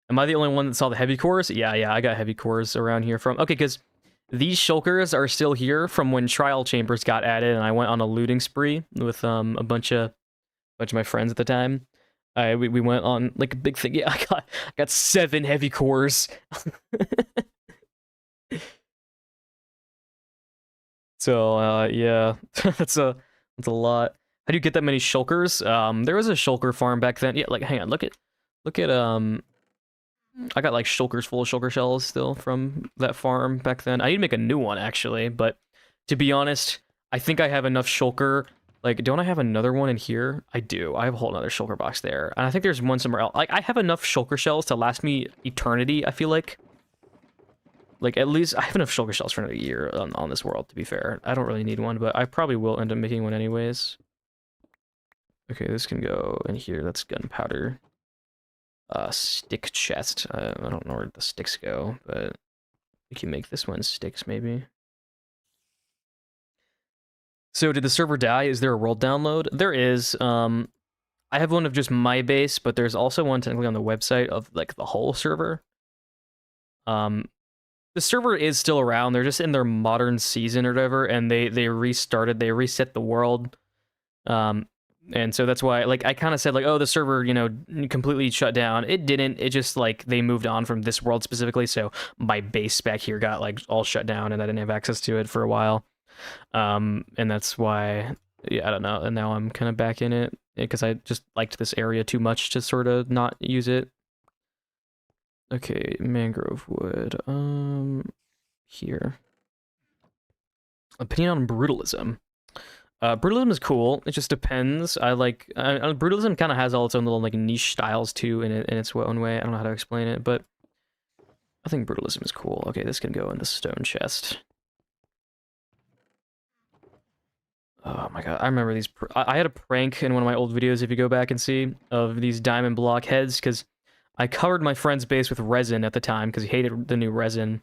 I the only one that saw the heavy cores? Yeah, I got heavy cores around here from... Okay, because these shulkers are still here from when trial chambers got added, and I went on a looting spree with a bunch of my friends at the time. We went on like a big thing. Yeah, I got 7 heavy cores. So yeah, that's a lot. How do you get that many shulkers? There was a shulker farm back then. Yeah, like hang on, look at I got like shulkers full of shulker shells still from that farm back then. I need to make a new one actually, but to be honest, I think I have enough shulker. Like, don't I have another one in here? I do. I have a whole other shulker box there. And I think there's one somewhere else. Like, I have enough shulker shells to last me eternity, I feel like. Like, at least I have enough shulker shells for another year on this world, to be fair. I don't really need one, but I probably will end up making one anyways. Okay, this can go in here. That's gunpowder. Stick chest. I don't know where the sticks go, but we can make this one sticks, maybe. So, did the server die? Is there a world download? There is. I have one of just my base, but there's also one technically on the website of, like, the whole server. The server is still around. They're just in their modern season or whatever, and they restarted. They reset the world. And so that's why, like, I kind of said, like, oh, the server, completely shut down. It didn't. It just, like, they moved on from this world specifically, so my base back here got, like, all shut down, and I didn't have access to it for a while. And that's why, yeah, I don't know. And now I'm kind of back in it, because I just liked this area too much to sort of not use it. Okay, mangrove wood. Here. Opinion on brutalism. Brutalism is cool. It just depends. I like brutalism kind of has all its own little like niche styles too in its own way. I don't know how to explain it, but I think brutalism is cool. Okay, this can go in the stone chest. Oh my god, I remember these. I had a prank in one of my old videos, if you go back and see, of these diamond block heads, because I covered my friend's base with resin at the time because he hated the new resin.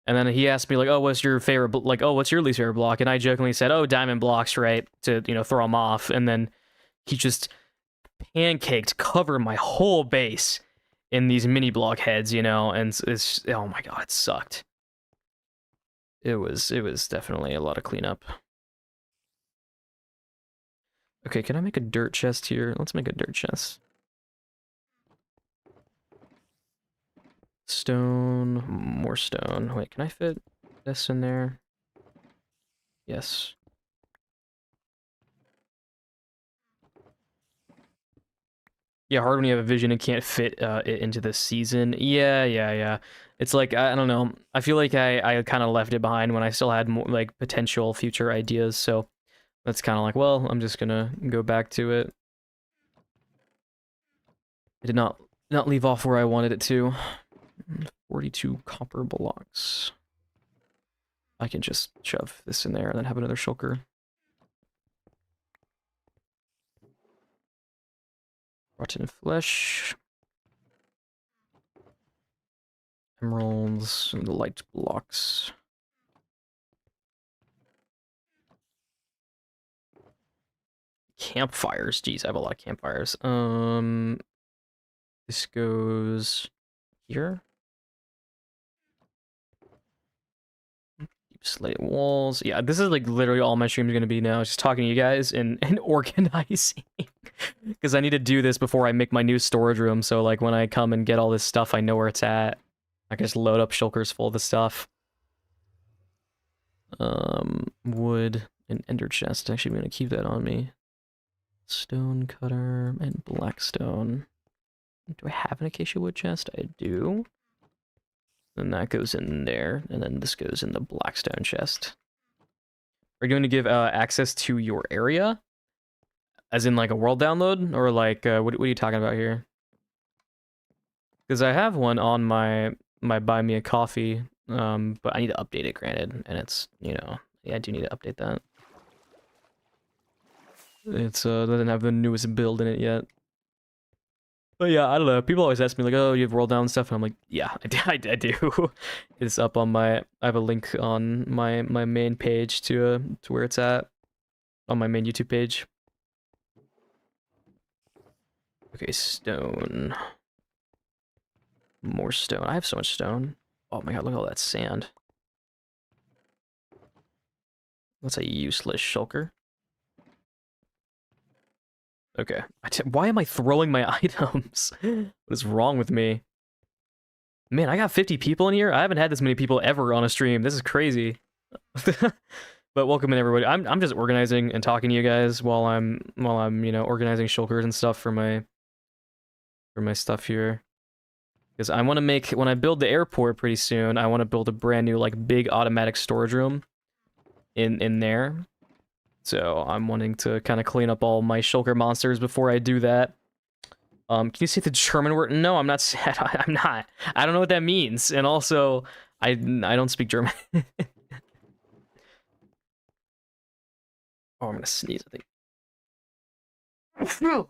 And then he asked me, like, oh, what's your favorite, like, oh, what's your least favorite block? And I jokingly said, oh, diamond blocks, right, to, throw him off. And then he just pancaked, covered my whole base in these mini block heads, and it's, oh my god, it sucked. It was definitely a lot of cleanup. Okay, can I make a dirt chest here? Let's make a dirt chest. Stone, more stone. Wait, can I fit this in there? Yes. Yeah, hard when you have a vision and can't fit it into the season. Yeah. It's like, I don't know. I feel like I kind of left it behind when I still had more, like, potential future ideas, so that's kind of like, well, I'm just gonna go back to it. I did not leave off where I wanted it to. 42 copper blocks. I can just shove this in there and then have another shulker. Rotten flesh. Emeralds and the light blocks. Campfires. Jeez, I have a lot of campfires. This goes here. Deep slate walls. Yeah, this is like literally all my stream's gonna be now. Just talking to you guys and organizing. Because I need to do this before I make my new storage room. So like when I come and get all this stuff, I know where it's at. I can just load up shulkers full of the stuff. Wood and ender chest. Actually, I'm gonna keep that on me. Stone cutter and blackstone. Do I have an acacia wood chest? I do. Then that goes in there, and then this goes in the blackstone chest. Are you going to give access to your area? As in like a world download? Or like, what are you talking about here? Because I have one on my buy me a coffee, but I need to update it, granted, and it's, you know, yeah, I do need to update that. It's doesn't have the newest build in it yet. But yeah, I don't know. People always ask me like, "Oh, you have world down stuff," and I'm like, "Yeah, I do." It's up on my. I have a link on my main page to where it's at, on my main YouTube page. Okay, stone. More stone. I have so much stone. Oh my god, look at all that sand. That's a useless shulker. Okay. Why am I throwing my items? What is wrong with me? Man, I got 50 people in here. I haven't had this many people ever on a stream. This is crazy. But welcome in, everybody. I'm just organizing and talking to you guys while I'm you know, organizing shulkers and stuff for my stuff here. Because I want to make, when I build the airport pretty soon, I want to build a brand new like big automatic storage room in there. So I'm wanting to kind of clean up all my shulker monsters before I do that. Can you say the German word? No, I'm not sad. I'm not. I don't know what that means. And also, I don't speak German. Oh, I'm gonna sneeze, I think.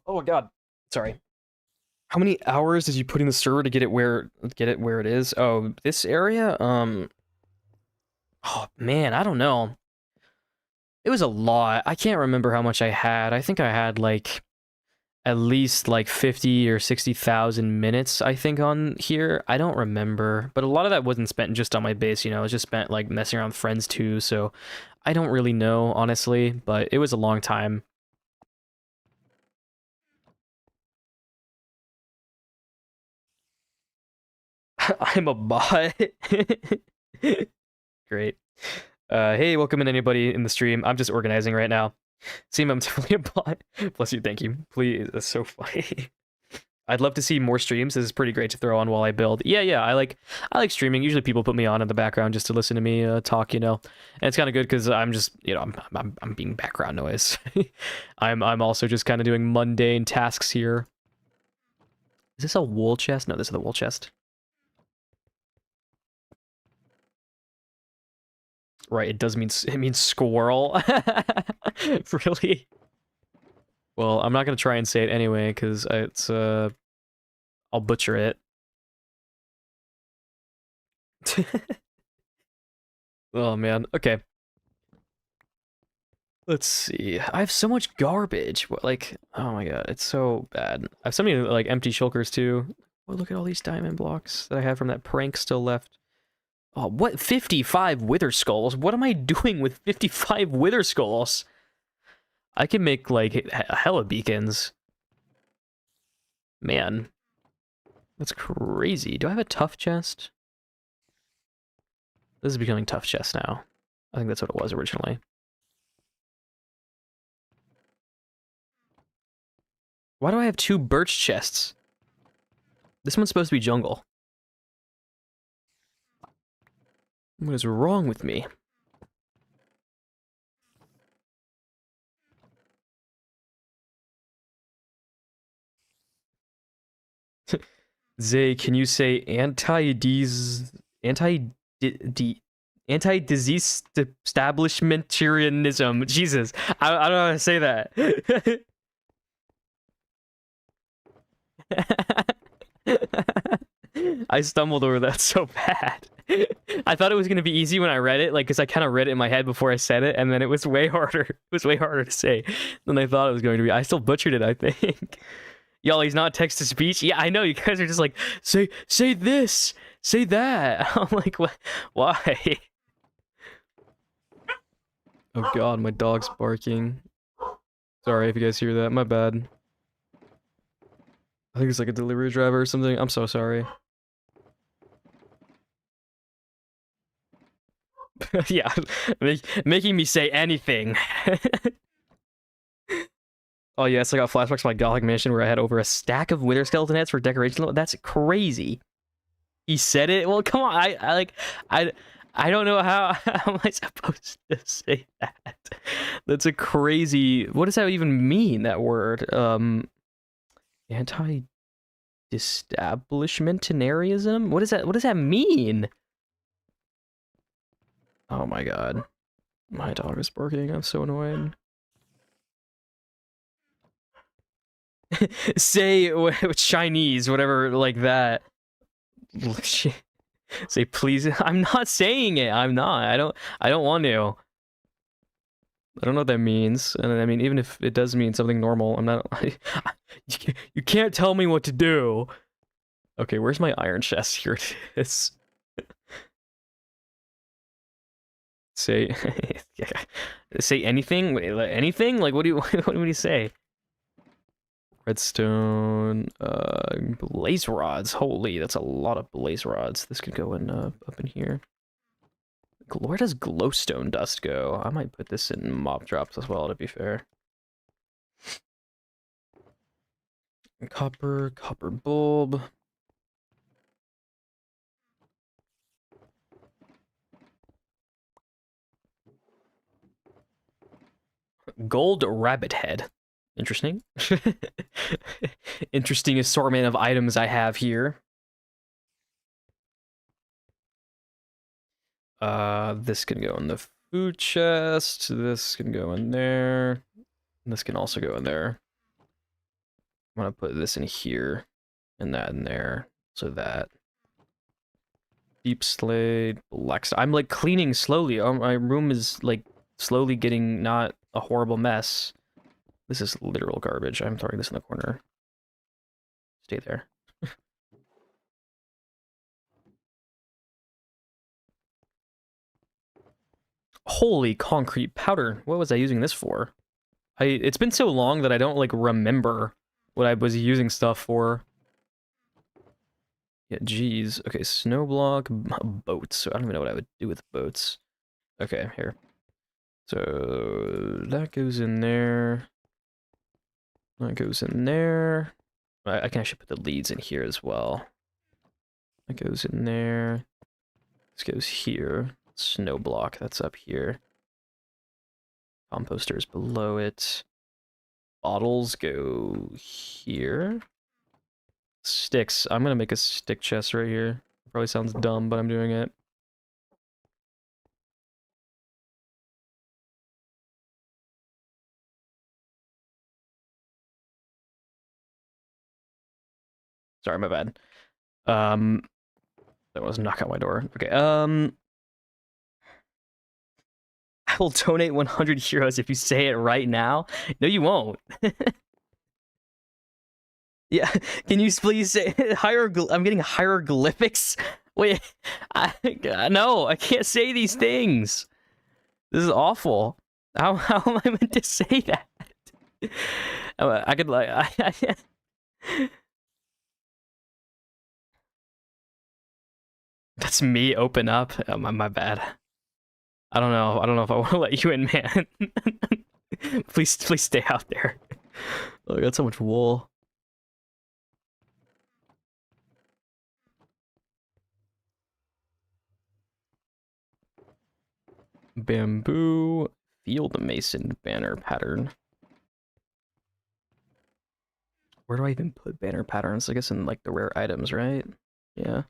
Oh my god. Sorry. How many hours did you put in the server to get it where it is? Oh, this area? Oh man, I don't know. It was a lot. I can't remember how much I had. I think I had like at least like 50 or 60,000 minutes, I think, on here. I don't remember, but a lot of that wasn't spent just on my base, you know. It was just spent like messing around with friends too, so I don't really know, honestly, but it was a long time. I'm a bot. Great. Hey, welcome in, anybody in the stream. I'm just organizing right now. Seem I'm definitely a bot. Bless you, thank you. Please, that's so funny. I'd love to see more streams. This is pretty great to throw on while I build. Yeah, I like streaming. Usually people put me on in the background just to listen to me talk, you know. And it's kind of good because I'm just, you know, I'm being background noise. I'm also just kind of doing mundane tasks here. Is this a wool chest? No, this is the wool chest. Right, it does mean, it means squirrel. Really? Well, I'm not gonna try and say it anyway because it's I'll butcher it. Oh man. Okay. Let's see. I have so much garbage. What, like, oh my god, it's so bad. I have so many like empty shulkers too. Oh, look at all these diamond blocks that I have from that prank still left. Oh, what? 55 wither skulls? What am I doing with 55 wither skulls? I can make like hella beacons. Man. That's crazy. Do I have a tough chest? This is becoming tough chest now. I think that's what it was originally. Why do I have 2 birch chests? This one's supposed to be jungle. What is wrong with me? Zay, can you say anti-disease establishmentarianism? Jesus, I don't know how to say that. I stumbled over that so bad. I thought it was gonna be easy when I read it, like, because I kind of read it in my head before I said it, and then it was way harder. It was way harder to say than I thought it was going to be. I still butchered it, I think. Y'all, he's not text to speech. Yeah, I know. You guys are just like, say this, say that. I'm like, what? Why? Oh God, my dog's barking. Sorry if you guys hear that. My bad. I think it's like a delivery driver or something. I'm so sorry. Yeah, making me say anything. Oh yes, I got flashbacks to my Gothic mansion where I had over a stack of wither skeleton heads for decoration. That's crazy. He said it. Well, come on. I don't know how am I supposed to say that. That's a crazy. What does that even mean? That word. Anti-establishmentarianism. What is that? What does that mean? Oh my God. My dog is barking. I'm so annoyed. Say Chinese, whatever, like that. Say please. I'm not saying it. I'm not. I don't want to. I don't know what that means. And I mean, even if it does mean something normal, I'm not. You can't tell me what to do. Okay, where's my iron chest? Here it is. Say, say anything. Anything? Like, what do you? What do you say? Redstone, blaze rods. Holy, that's a lot of blaze rods. This could go in up in here. Where does glowstone dust go? I might put this in mob drops as well, to be fair. Copper bulb. Gold rabbit head. Interesting. Interesting assortment of items I have here. This can go in the food chest. This can go in there. This can also go in there. I'm gonna put this in here, and that in there, so that. Deep slate, black. I'm like cleaning slowly. Oh, my room is like slowly getting not a horrible mess. This is literal garbage. I'm throwing this in the corner. Stay there. Holy concrete powder. What was I using this for? It's been so long that I don't like remember what I was using stuff for. Yeah, geez. Okay, snow block, boats. I don't even know what I would do with boats. Okay, here. So that goes in there. That goes in there. I can actually put the leads in here as well. That goes in there. This goes here. Snow block, that's up here. Composter is below it. Bottles go here. Sticks. I'm gonna make a stick chest right here. Probably sounds dumb, but I'm doing it. Sorry, my bad. That was knock out my door. Okay, I will donate 100 euros if you say it right now. No, you won't. Yeah, can you please say I'm getting hieroglyphics? Wait, no, I can't say these things. This is awful. How am I meant to say that? I could like That's me. Open up. Oh, my bad. I don't know. I don't know if I want to let you in, man. Please stay out there. Oh, I got so much wool. Bamboo field mason banner pattern. Where do I even put banner patterns? I guess in like the rare items, right? Yeah.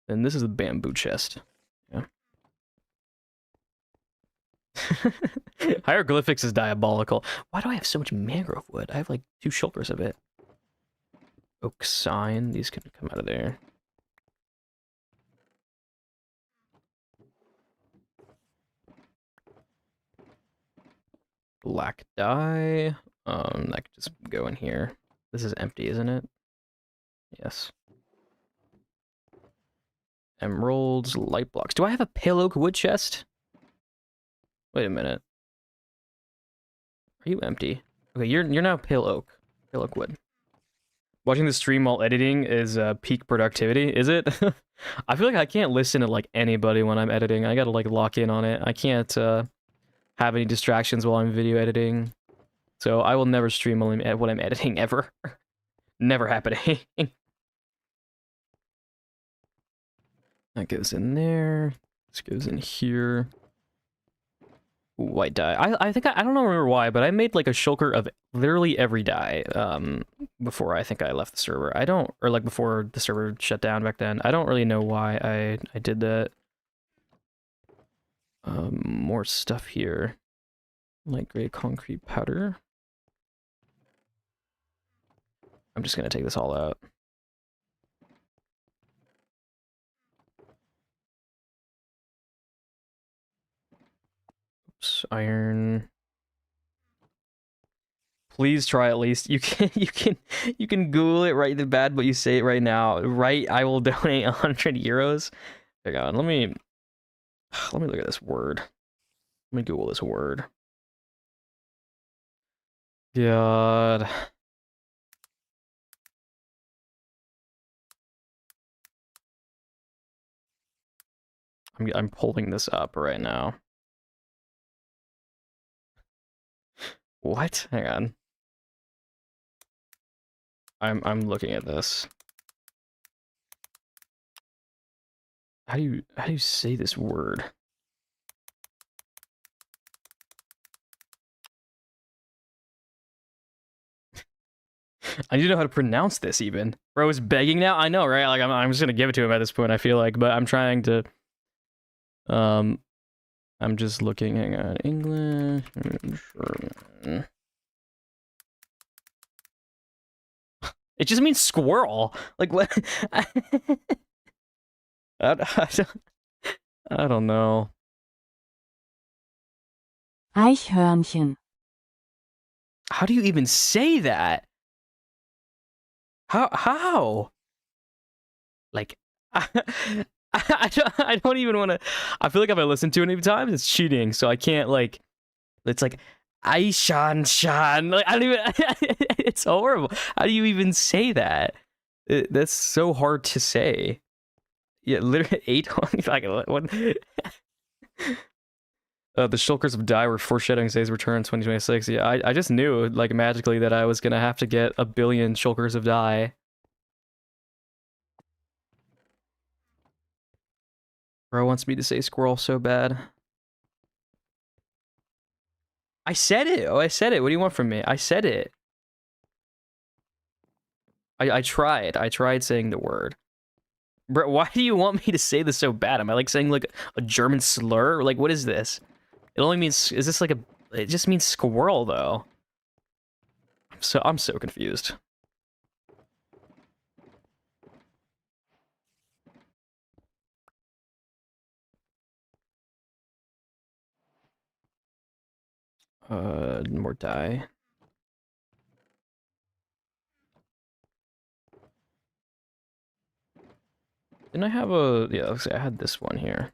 And this is the bamboo chest. Yeah. Hieroglyphics is diabolical. Why do I have so much mangrove wood? I have like 2 shulkers of it. Oak sign. These can come out of there. Black dye. That could just go in here. This is empty, isn't it? Yes. Emeralds, light blocks. Do I have a pale oak wood chest? Wait a minute. Are you empty? Okay, you're now pale oak. Pale oak wood. Watching the stream while editing is peak productivity, is it? I feel like I can't listen to like anybody when I'm editing. I gotta like lock in on it. I can't have any distractions while I'm video editing. So I will never stream while I'm editing ever. Never happening. That goes in there. This goes in here. Ooh, white dye. I think I don't remember why, but I made like a shulker of literally every dye before I think I left the server. I don't, or like before the server shut down back then. I don't really know why I did that. More stuff here. Light gray concrete powder. I'm just gonna take this all out. Oops, iron. Please try at least. You can Google it right the bad, but you say it right now. Right, I will donate 100 euros. Hang on, let me look at this word. Let me Google this word. God. I'm pulling this up right now. What? Hang on. I'm looking at this. How do you say this word? I need to know how to pronounce this even. Bro is begging now. I know, right? Like I'm just gonna give it to him at this point. I feel like, but I'm trying to. I'm just looking. Hang on, English, German. It just means squirrel. Like what? I don't know. Eichhörnchen. How do you even say that? How? Like, I don't even want to. I feel like if I listen to it any times, it's cheating. So I can't like. It's like Shan. Like I don't even. It's horrible. How do you even say that? That's so hard to say. Yeah, literally 800. Like what? The shulkers of die were foreshadowing Zay's return in 2026. Yeah, I just knew like magically that I was gonna have to get 1,000,000,000 shulkers of die. Bro wants me to say squirrel so bad. I said it. Oh, I said it. What do you want from me? I said it. I tried. I tried saying the word. Bro, why do you want me to say this so bad? Am I like saying like a German slur? Like what is this? It only means, is this like a, it just means squirrel though. I'm so confused. More dye. Didn't I have a, yeah, let's say I had this one here.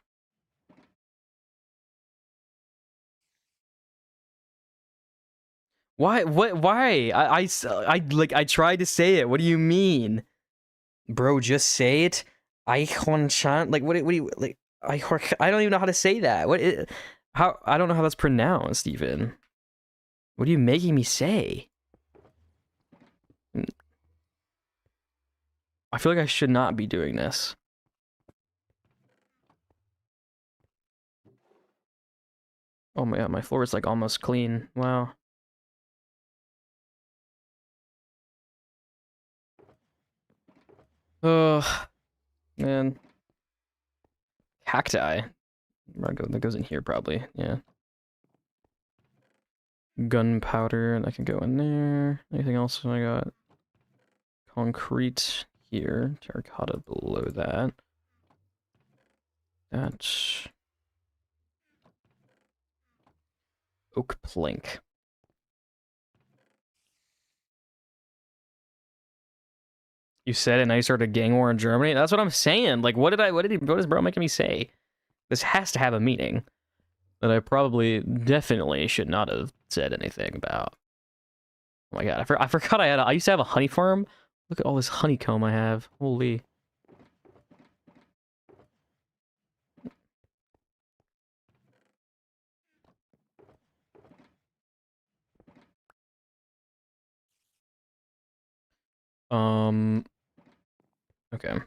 Why, why? I tried to say it. What do you mean? Bro, just say it. Eichhorn. Like, what do you, like, I don't even know how to say that. How, I don't know how that's pronounced even. What are you making me say? I feel like I should not be doing this. Oh my god, my floor is like almost clean. Wow. Man. Cacti. That goes in here, probably. Yeah. Gunpowder, that can go in there. Anything else I got? Concrete here. Terracotta below that. That's... Oak plank. You said it, now you started a gang war in Germany? That's what I'm saying. Like, what is bro making me say? This has to have a meaning that I probably, definitely should not have said anything about. Oh my god, I forgot I used to have a honey farm. Look at all this honeycomb I have. Holy. Okay.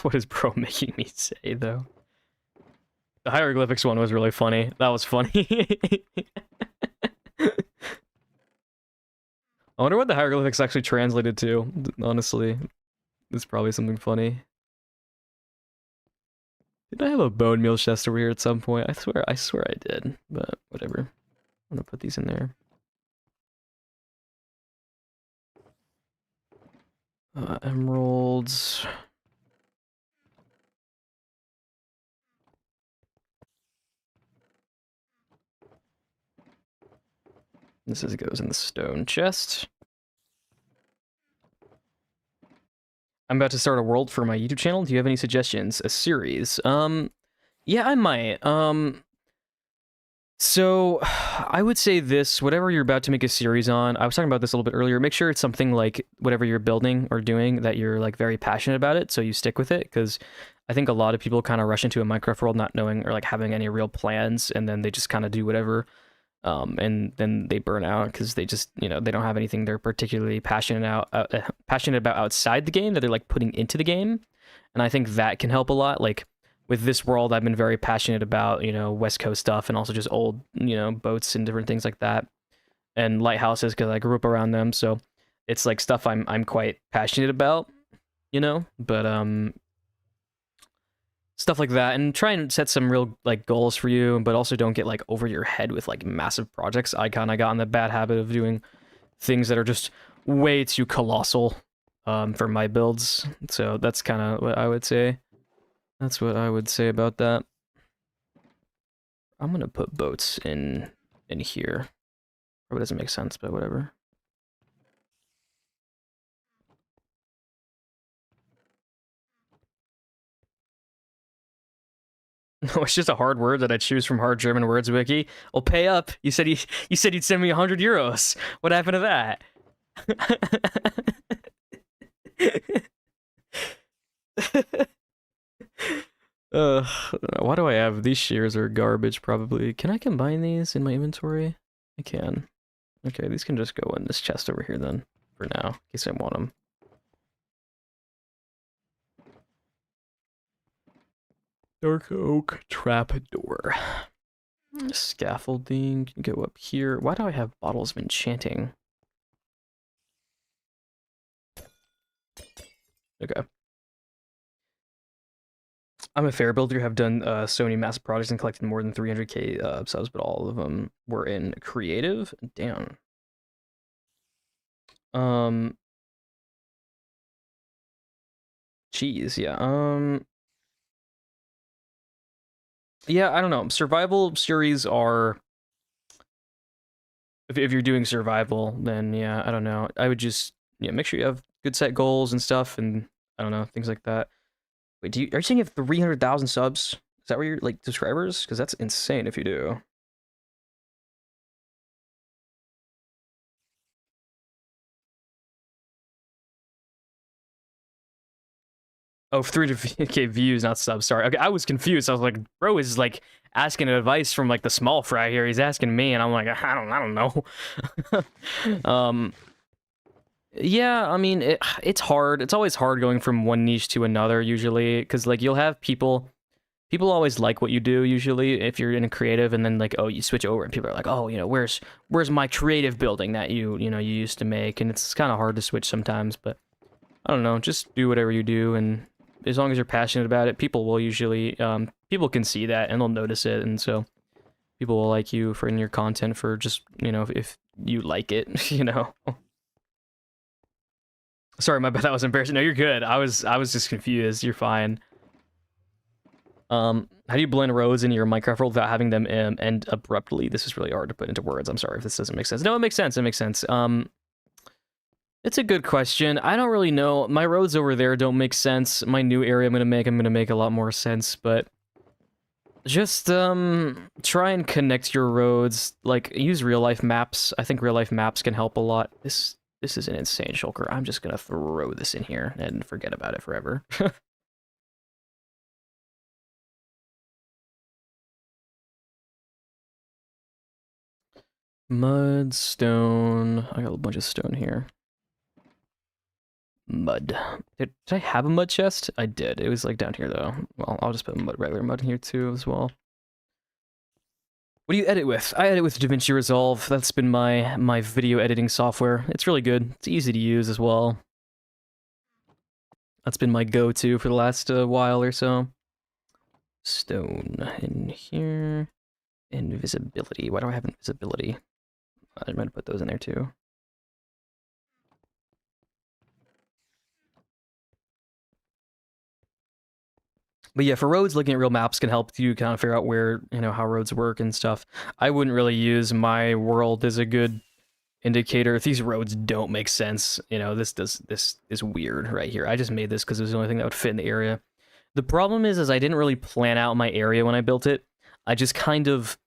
What is bro making me say, though? The hieroglyphics one was really funny. That was funny. I wonder what the hieroglyphics actually translated to, honestly. It's probably something funny. Did I have a bone meal chest over here at some point? I swear I did, but whatever. I'm gonna put these in there. Emeralds. Goes in the stone chest. I'm about to start a world for my YouTube channel. Do you have any suggestions? A series? Yeah, I might. So I would say this, whatever you're about to make a series on, I was talking about this a little bit earlier, make sure it's something like whatever you're building or doing that you're like very passionate about it, so you stick with it, because I think a lot of people kind of rush into a Minecraft world not knowing or like having any real plans, and then they just kind of do whatever, and then they burn out because they just, they don't have anything they're particularly passionate about outside the game that they're like putting into the game. And I think that can help a lot. Like with this world, I've been very passionate about, West Coast stuff, and also just old, boats and different things like that, and lighthouses because I grew up around them. So it's like stuff I'm quite passionate about, but stuff like that, and try and set some real like goals for you, but also don't get like over your head with like massive projects. I kind of got in the bad habit of doing things that are just way too colossal for my builds. So that's kind of what I would say. That's what I would say about that. I'm gonna put boats in here. Probably doesn't make sense, but whatever. No, it's just a hard word that I choose from Hard German Words Wiki. Well, pay up. You said you'd send me 100 euros. What happened to that? Why do I have these shears? Are garbage probably. Can I combine these in my inventory? I can. Okay, these can just go in this chest over here then, for now, in case I want them. Dark oak trapdoor. Scaffolding can go up here. Why do I have bottles of enchanting? Okay. I'm a fair builder. Have done so many massive projects and collected more than 300k subs, but all of them were in creative. Damn. Geez, yeah. Yeah, I don't know. Survival series are, if you're doing survival, then yeah, I don't know. I would just, make sure you have good set goals and stuff, and I don't know, things like that. Wait, are you saying you have 300,000 subs? Is that where you're like subscribers? Because that's insane if you do. Oh, 300k views, not subs. Sorry. Okay, I was confused. I was like, bro is like asking advice from like the small fry here. He's asking me, and I'm like, I don't know. Yeah, I mean, it's hard. It's always hard going from one niche to another usually, because like you'll have people people always like what you do usually if you're in a creative, and then like, oh, you switch over and people are like, oh, where's my creative building that you used to make, and it's kind of hard to switch sometimes, but I don't know, just do whatever you do, and as long as you're passionate about it, people will usually people can see that and they'll notice it, and so people will like you for in your content for just, if you like it. Sorry, my bad, that was embarrassing. No, you're good. I was just confused. You're fine. How do you blend roads into your Minecraft world without having them end abruptly? This is really hard to put into words. I'm sorry if this doesn't make sense. No, it makes sense. It makes sense. It's a good question. I don't really know. My roads over there don't make sense. My new area I'm gonna make a lot more sense, but just try and connect your roads. Like, use real life maps. I think real life maps can help a lot. This is an insane shulker. I'm just gonna throw this in here and forget about it forever. Mud, stone. I got a bunch of stone here. Mud. Did I have a mud chest? I did. It was like down here though. Well, I'll just put regular mud in here too as well. What do you edit with? I edit with DaVinci Resolve. That's been my video editing software. It's really good. It's easy to use as well. That's been my go-to for the last while or so. Stone in here. Invisibility. Why do I have invisibility? I might put those in there too. But yeah, for roads, looking at real maps can help you kind of figure out where, how roads work and stuff. I wouldn't really use my world as a good indicator. If these roads don't make sense, this is weird right here. I just made this because it was the only thing that would fit in the area. The problem is I didn't really plan out my area when I built it. I just kind of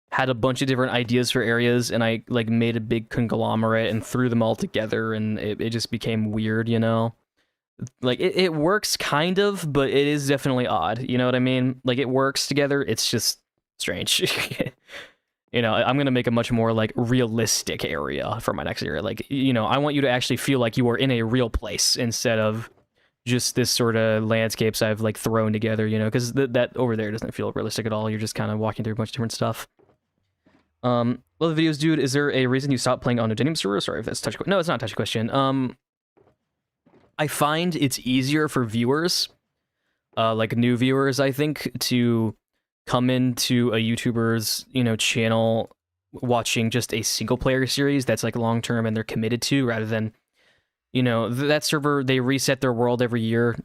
had a bunch of different ideas for areas, and I like made a big conglomerate and threw them all together, and it just became weird, Like, it works kind of, but it is definitely odd, you know what I mean? Like, it works together, it's just strange. I'm gonna make a much more, like, realistic area for my next area. Like, I want you to actually feel like you are in a real place instead of just this sort of landscapes I've, like, thrown together, because that over there doesn't feel realistic at all. You're just kind of walking through a bunch of different stuff. Love the videos, dude. Is there a reason you stopped playing on Nodinium server? Sorry if that's a touchy question. No, it's not a touchy question. I find it's easier for viewers, like new viewers, I think, to come into a YouTuber's, channel watching just a single player series that's like long term and they're committed to, rather than, that server, they reset their world every year,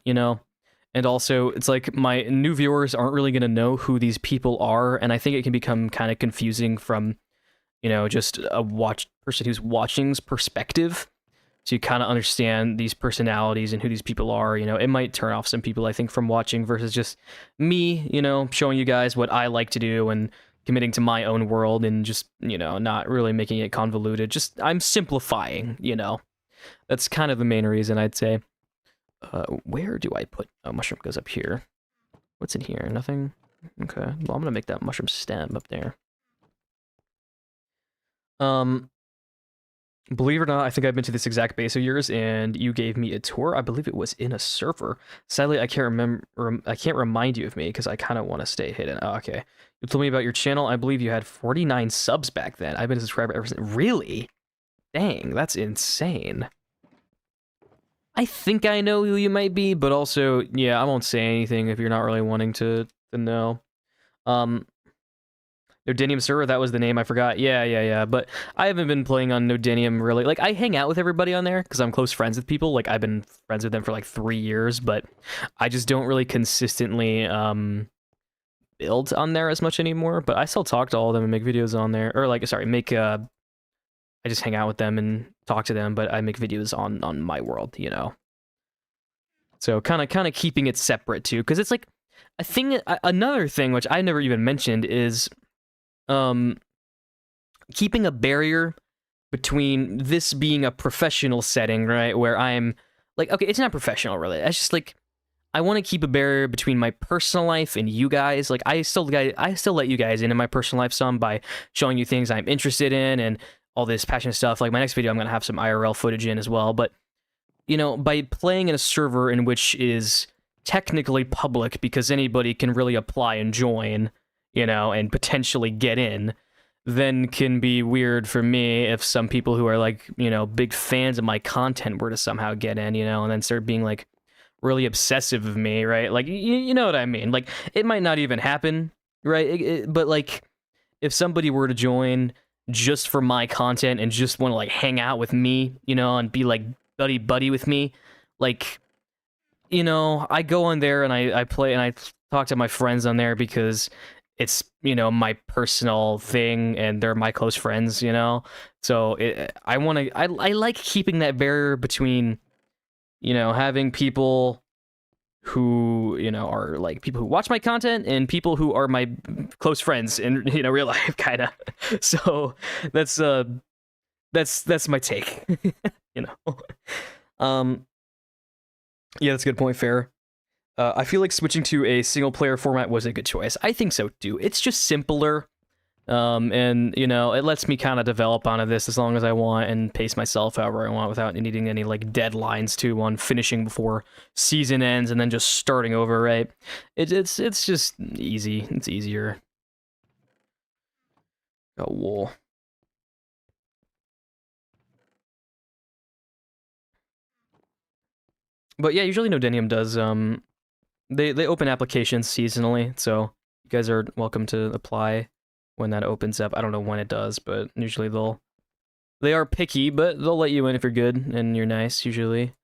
and also it's like my new viewers aren't really going to know who these people are, and I think it can become kind of confusing from, just a person who's watching's perspective to kind of understand these personalities and who these people are. It might turn off some people, I think, from watching versus just me, showing you guys what I like to do and committing to my own world and just, not really making it convoluted. Just, I'm simplifying, That's kind of the main reason, I'd say. Where do I put... Oh, mushroom goes up here. What's in here? Nothing? Okay. Well, I'm gonna make that mushroom stem up there. Believe it or not, I think I've been to this exact base of yours, and you gave me a tour. I believe it was in a server. Sadly, I can't remember. I can't remind you of me because I kind of want to stay hidden. Oh, okay. You told me about your channel. I believe you had 49 subs back then. I've been a subscriber ever since. Really? Dang, that's insane. I think I know who you might be, but also, yeah, I won't say anything if you're not really wanting to know. Nodinium server, that was the name, I forgot. Yeah. But I haven't been playing on Nodinium really. Like, I hang out with everybody on there because I'm close friends with people. Like, I've been friends with them for like 3 years, but I just don't really consistently build on there as much anymore. But I still talk to all of them and make videos on there. Or like, sorry, I just hang out with them and talk to them, but I make videos on my world, So kind of keeping it separate too, because it's like a thing. Another thing which I never even mentioned is keeping a barrier between this being a professional setting, right? Where I'm like, okay, it's not professional really. It's just like I want to keep a barrier between my personal life and you guys. Like I still let you guys into my personal life some by showing you things I'm interested in and all this passionate stuff. Like my next video, I'm gonna have some IRL footage in as well. But by playing in a server in which is technically public because anybody can really apply and join, you know, and potentially get in, then can be weird for me if some people who are like, you know, big fans of my content were to somehow get in, you know, and then start being like really obsessive of me, right? Like, you know what I mean? Like, it might not even happen, right? But like, if somebody were to join just for my content and just want to like hang out with me, you know, and be like buddy with me, like, you know, I go on there and I play and I talk to my friends on there because it's, you know, my personal thing and they're my close friends, you know. So I want to I like keeping that barrier between, you know, having people who, you know, are like people who watch my content and people who are my close friends in, you know, real life, kind of. So that's my take. You know. Yeah, that's a good point, Fair. I feel like switching to a single player format was a good choice. I think so too. It's just simpler. And you know, it lets me kind of develop onto this as long as I want and pace myself however I want without needing any like deadlines to on finishing before season ends and then just starting over, right? It's just easy. It's easier. Got wool. But yeah, usually Nodenium does they open applications seasonally, so you guys are welcome to apply when that opens up. I don't know when it does, but usually they are picky, but they'll let you in if you're good and you're nice usually.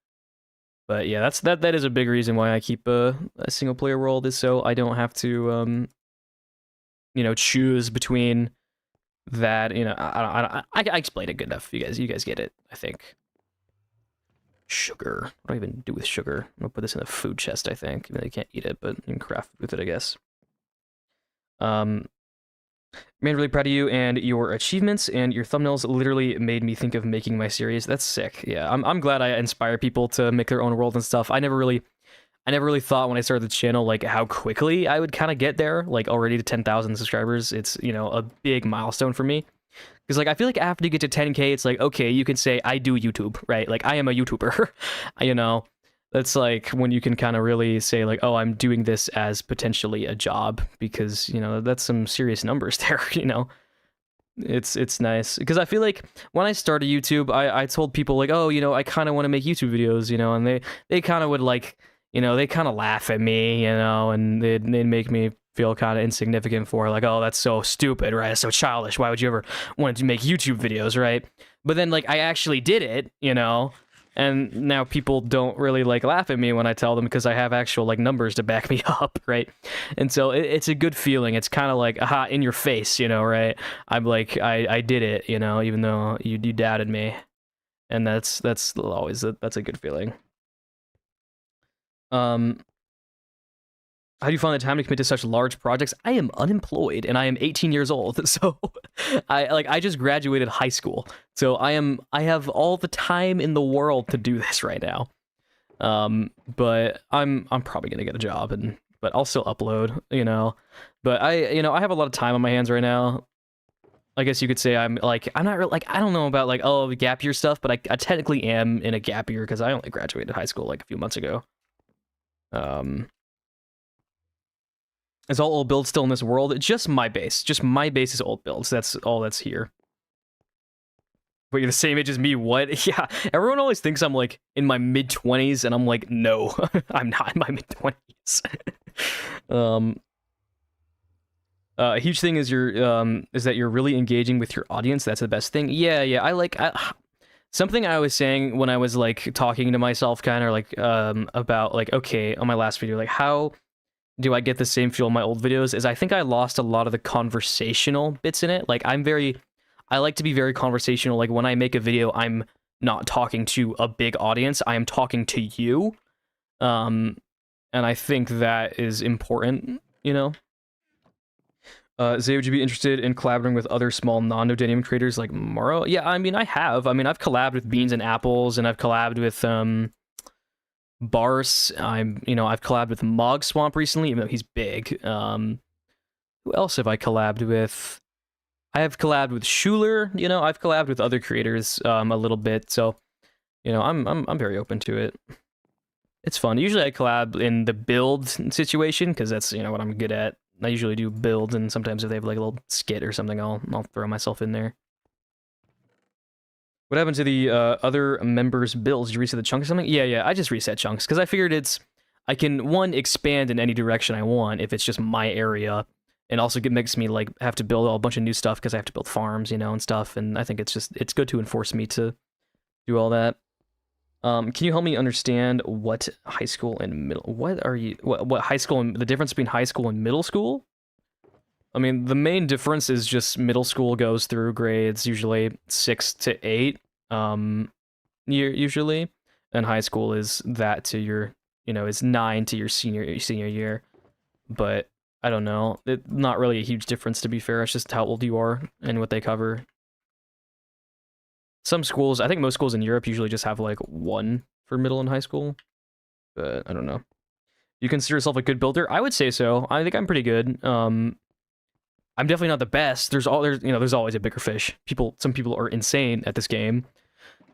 But yeah, that is a big reason why I keep a single player world, is so I don't have to you know, choose between that, you know, I explained it good enough. You guys get it, I think. Sugar. What do I even do with sugar? I'm gonna put this in a food chest, I think. I mean, you can't eat it, but you can craft with it, I guess. Man, really proud of you and your achievements, and your thumbnails literally made me think of making my series. That's sick. Yeah, I'm glad I inspire people to make their own world and stuff. I never really thought when I started the channel like how quickly I would kind of get there, like already to 10,000 subscribers. It's, you know, a big milestone for me. Because, like, I feel like after you get to 10K, it's like, okay, you can say, I do YouTube, right? Like, I am a YouTuber, you know? That's, like, when you can kind of really say, like, oh, I'm doing this as potentially a job. Because, you know, that's some serious numbers there, you know? It's nice. Because I feel like when I started YouTube, I told people, like, oh, you know, I kind of want to make YouTube videos, you know? And they kind of would, like, you know, they kind of laugh at me, you know? And they'd make me feel kind of insignificant for, like, oh, that's so stupid, right? It's so childish. Why would you ever want to make YouTube videos, right? But then, like, I actually did it, you know, and now people don't really like laugh at me when I tell them because I have actual like numbers to back me up, right? And so it's a good feeling. It's kind of like, aha, in your face, you know, right? I'm like, I did it, you know, even though you doubted me, and that's always that's a good feeling. How do you find the time to commit to such large projects? I am unemployed and I am 18 years old. So I just graduated high school. So I have all the time in the world to do this right now. But I'm probably going to get a job but I'll still upload, you know. But I have a lot of time on my hands right now. I guess you could say I'm not really, like, I don't know about like, oh, gap year stuff, but I technically am in a gap year because I only graduated high school like a few months ago. Is all old builds still in this world? Just my base. Just my base is old builds. That's all that's here. But you're the same age as me, what? Yeah, everyone always thinks I'm, like, in my mid-20s, and I'm like, no, I'm not in my mid-20s. A huge thing is is that you're really engaging with your audience. That's the best thing. Yeah, something I was saying when I was, like, talking to myself, kind of, like, about, like, okay, on my last video, like, how do I get the same feel in my old videos, is I think I lost a lot of the conversational bits in it. Like, I like to be very conversational. Like, when I make a video, I'm not talking to a big audience. I am talking to you. And I think that is important, you know? Zay, would you be interested in collaborating with other small non-Nodenium creators like Morrow? Yeah, I mean, I have. I mean, I've collabed with Beans and Apples, and I've collabed with, Bars. I've collabed with Mog Swamp recently, even though he's big. Who else have I collabed with? I have collabed with Schuler. You know, I've collabed with other creators a little bit. So, you know, I'm very open to it. It's fun. Usually I collab in the build situation because that's, you know, what I'm good at. I usually do builds, and sometimes if they have like a little skit or something, I'll throw myself in there. What happened to the other members' builds? Did you reset the chunk or something? Yeah, I just reset chunks because I figured I can, one, expand in any direction I want if it's just my area, and also it makes me like have to build a bunch of new stuff because I have to build farms, you know, and stuff. And I think it's good to enforce me to do all that. Can you help me understand what high school and middle? What high school and the difference between high school and middle school? I mean, the main difference is just middle school goes through grades usually 6 to 8, usually, and high school is that to your, you know, is 9 to your senior year. But I don't know, not really a huge difference to be fair. It's just how old you are and what they cover. Some schools, I think most schools in Europe usually just have like 1 for middle and high school, but I don't know. You consider yourself a good builder? I would say so. I think I'm pretty good. I'm definitely not the best. There's always a bigger fish. Some people are insane at this game,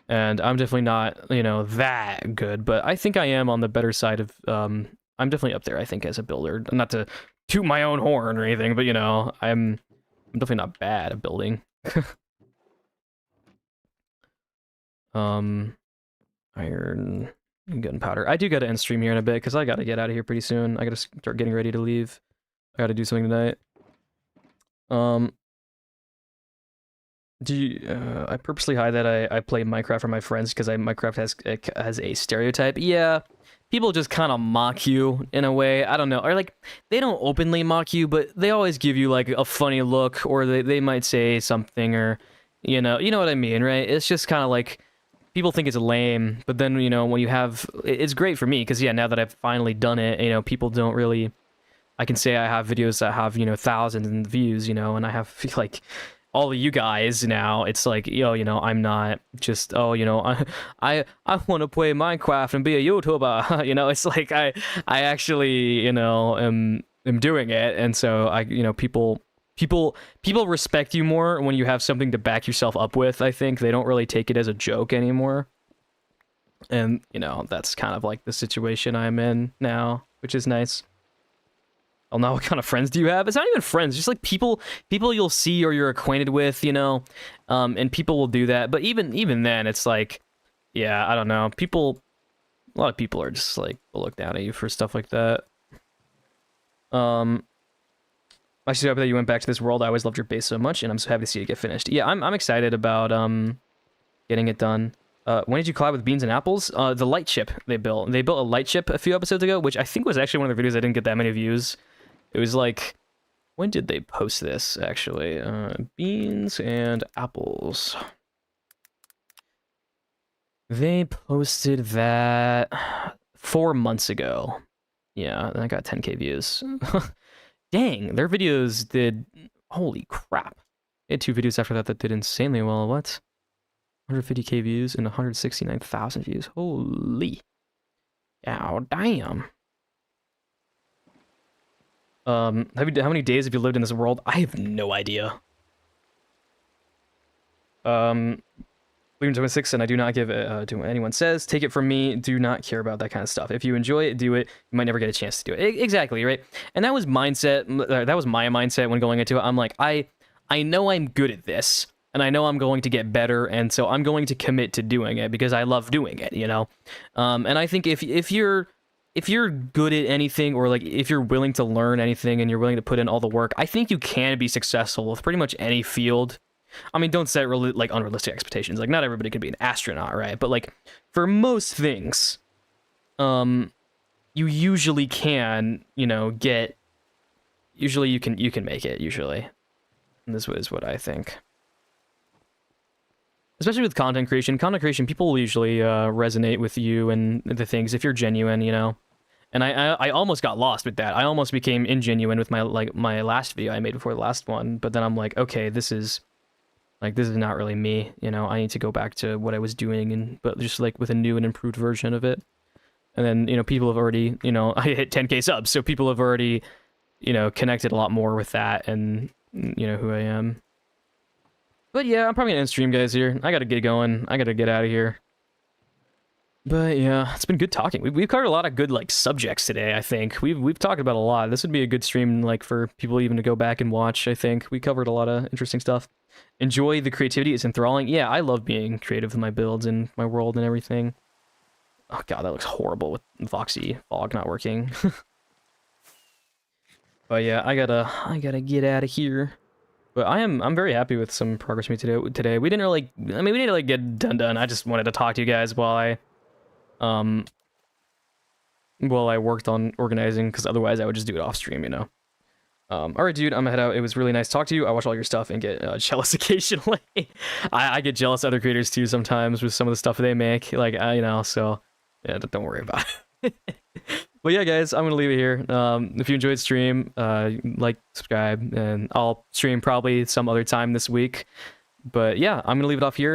and I'm definitely not, you know, that good. But I think I am on the better side of. I'm definitely up there, I think, as a builder. Not to toot my own horn or anything, but you know, I'm definitely not bad at building. Iron, gunpowder. I do gotta end stream here in a bit because I gotta get out of here pretty soon. I gotta start getting ready to leave. I gotta do something tonight. I purposely hide that I play Minecraft for my friends because Minecraft has a stereotype. Yeah, people just kind of mock you in a way. I don't know, or like they don't openly mock you, but they always give you like a funny look, or they might say something, or you know what I mean, right? It's just kind of like people think it's lame, but then you know when you have, it's great for me because yeah, now that I've finally done it, you know, people don't really. I can say I have videos that have, you know, thousands of views, you know, and I have like all of you guys now. It's like, yo, you know, I'm not just, oh, you know, I want to play Minecraft and be a YouTuber. You know, it's like I actually, you know, am doing it, and so I, you know, people respect you more when you have something to back yourself up with. I think they don't really take it as a joke anymore, and you know, that's kind of like the situation I'm in now, which is nice. Oh, now what kind of friends do you have? It's not even friends, just like people you'll see or you're acquainted with, you know, and people will do that. But even then, it's like, yeah, I don't know. A lot of people are just like look down at you for stuff like that. I should hope that you went back to this world. I always loved your base so much, and I'm so happy to see it get finished. Yeah, I'm excited about getting it done. When did you collab with Beans and Apples? The light chip they built. They built a light chip a few episodes ago, which I think was actually one of the videos I didn't get that many views. It was like, when did they post this, actually? Beans and Apples. They posted that 4 months ago. Yeah, and I got 10k views. Dang, their videos did... Holy crap. They had 2 videos after that did insanely well. What? 150k views and 169,000 views. Holy. Oh, damn. How many days have you lived in this world? I have no idea. William 26, and I do not give it to what anyone says. Take it from me, do not care about that kind of stuff. If you enjoy it, do it. You might never get a chance to do it. Exactly, right? And that was my mindset when going into it. I'm like, I know I'm good at this, and I know I'm going to get better, and so I'm going to commit to doing it because I love doing it, you know? And I think if you're good at anything, or like if you're willing to learn anything and you're willing to put in all the work, I think you can be successful with pretty much any field. I mean, don't set like unrealistic expectations. Like not everybody could be an astronaut, right? But like for most things, you usually can, you know, usually you can make it usually. And this is what I think. Especially with content creation. Content creation, people will usually resonate with you and the things if you're genuine, you know. And I almost got lost with that. I almost became ingenuine with my last video I made before the last one. But then I'm like, okay, this is not really me, you know. I need to go back to what I was doing, but just like with a new and improved version of it. And then, you know, people have already, you know, I hit 10k subs, so people have already, you know, connected a lot more with that and, you know, who I am. But yeah, I'm probably gonna end stream, guys, here. I gotta get going. I gotta get out of here. But yeah, it's been good talking. We've covered a lot of good like subjects today. I think we've talked about a lot. This would be a good stream like for people even to go back and watch. I think we covered a lot of interesting stuff. Enjoy the creativity. It's enthralling. Yeah, I love being creative with my builds and my world and everything. Oh god, that looks horrible with Voxy fog not working. But yeah, I gotta get out of here. But I'm very happy with some progress we made today. We didn't really, I mean, we didn't like get done. I just wanted to talk to you guys um while I worked on organizing, because otherwise I would just do it off stream, you know. All right, dude, I'm gonna head out. It was really nice to talk to you. I watch all your stuff and get jealous occasionally. I get jealous of other creators too sometimes with some of the stuff they make, like you know. So yeah, don't worry about it. But yeah, guys, I'm gonna leave it here. If you enjoyed the stream, like, subscribe, and I'll stream probably some other time this week. But yeah, I'm gonna leave it off here.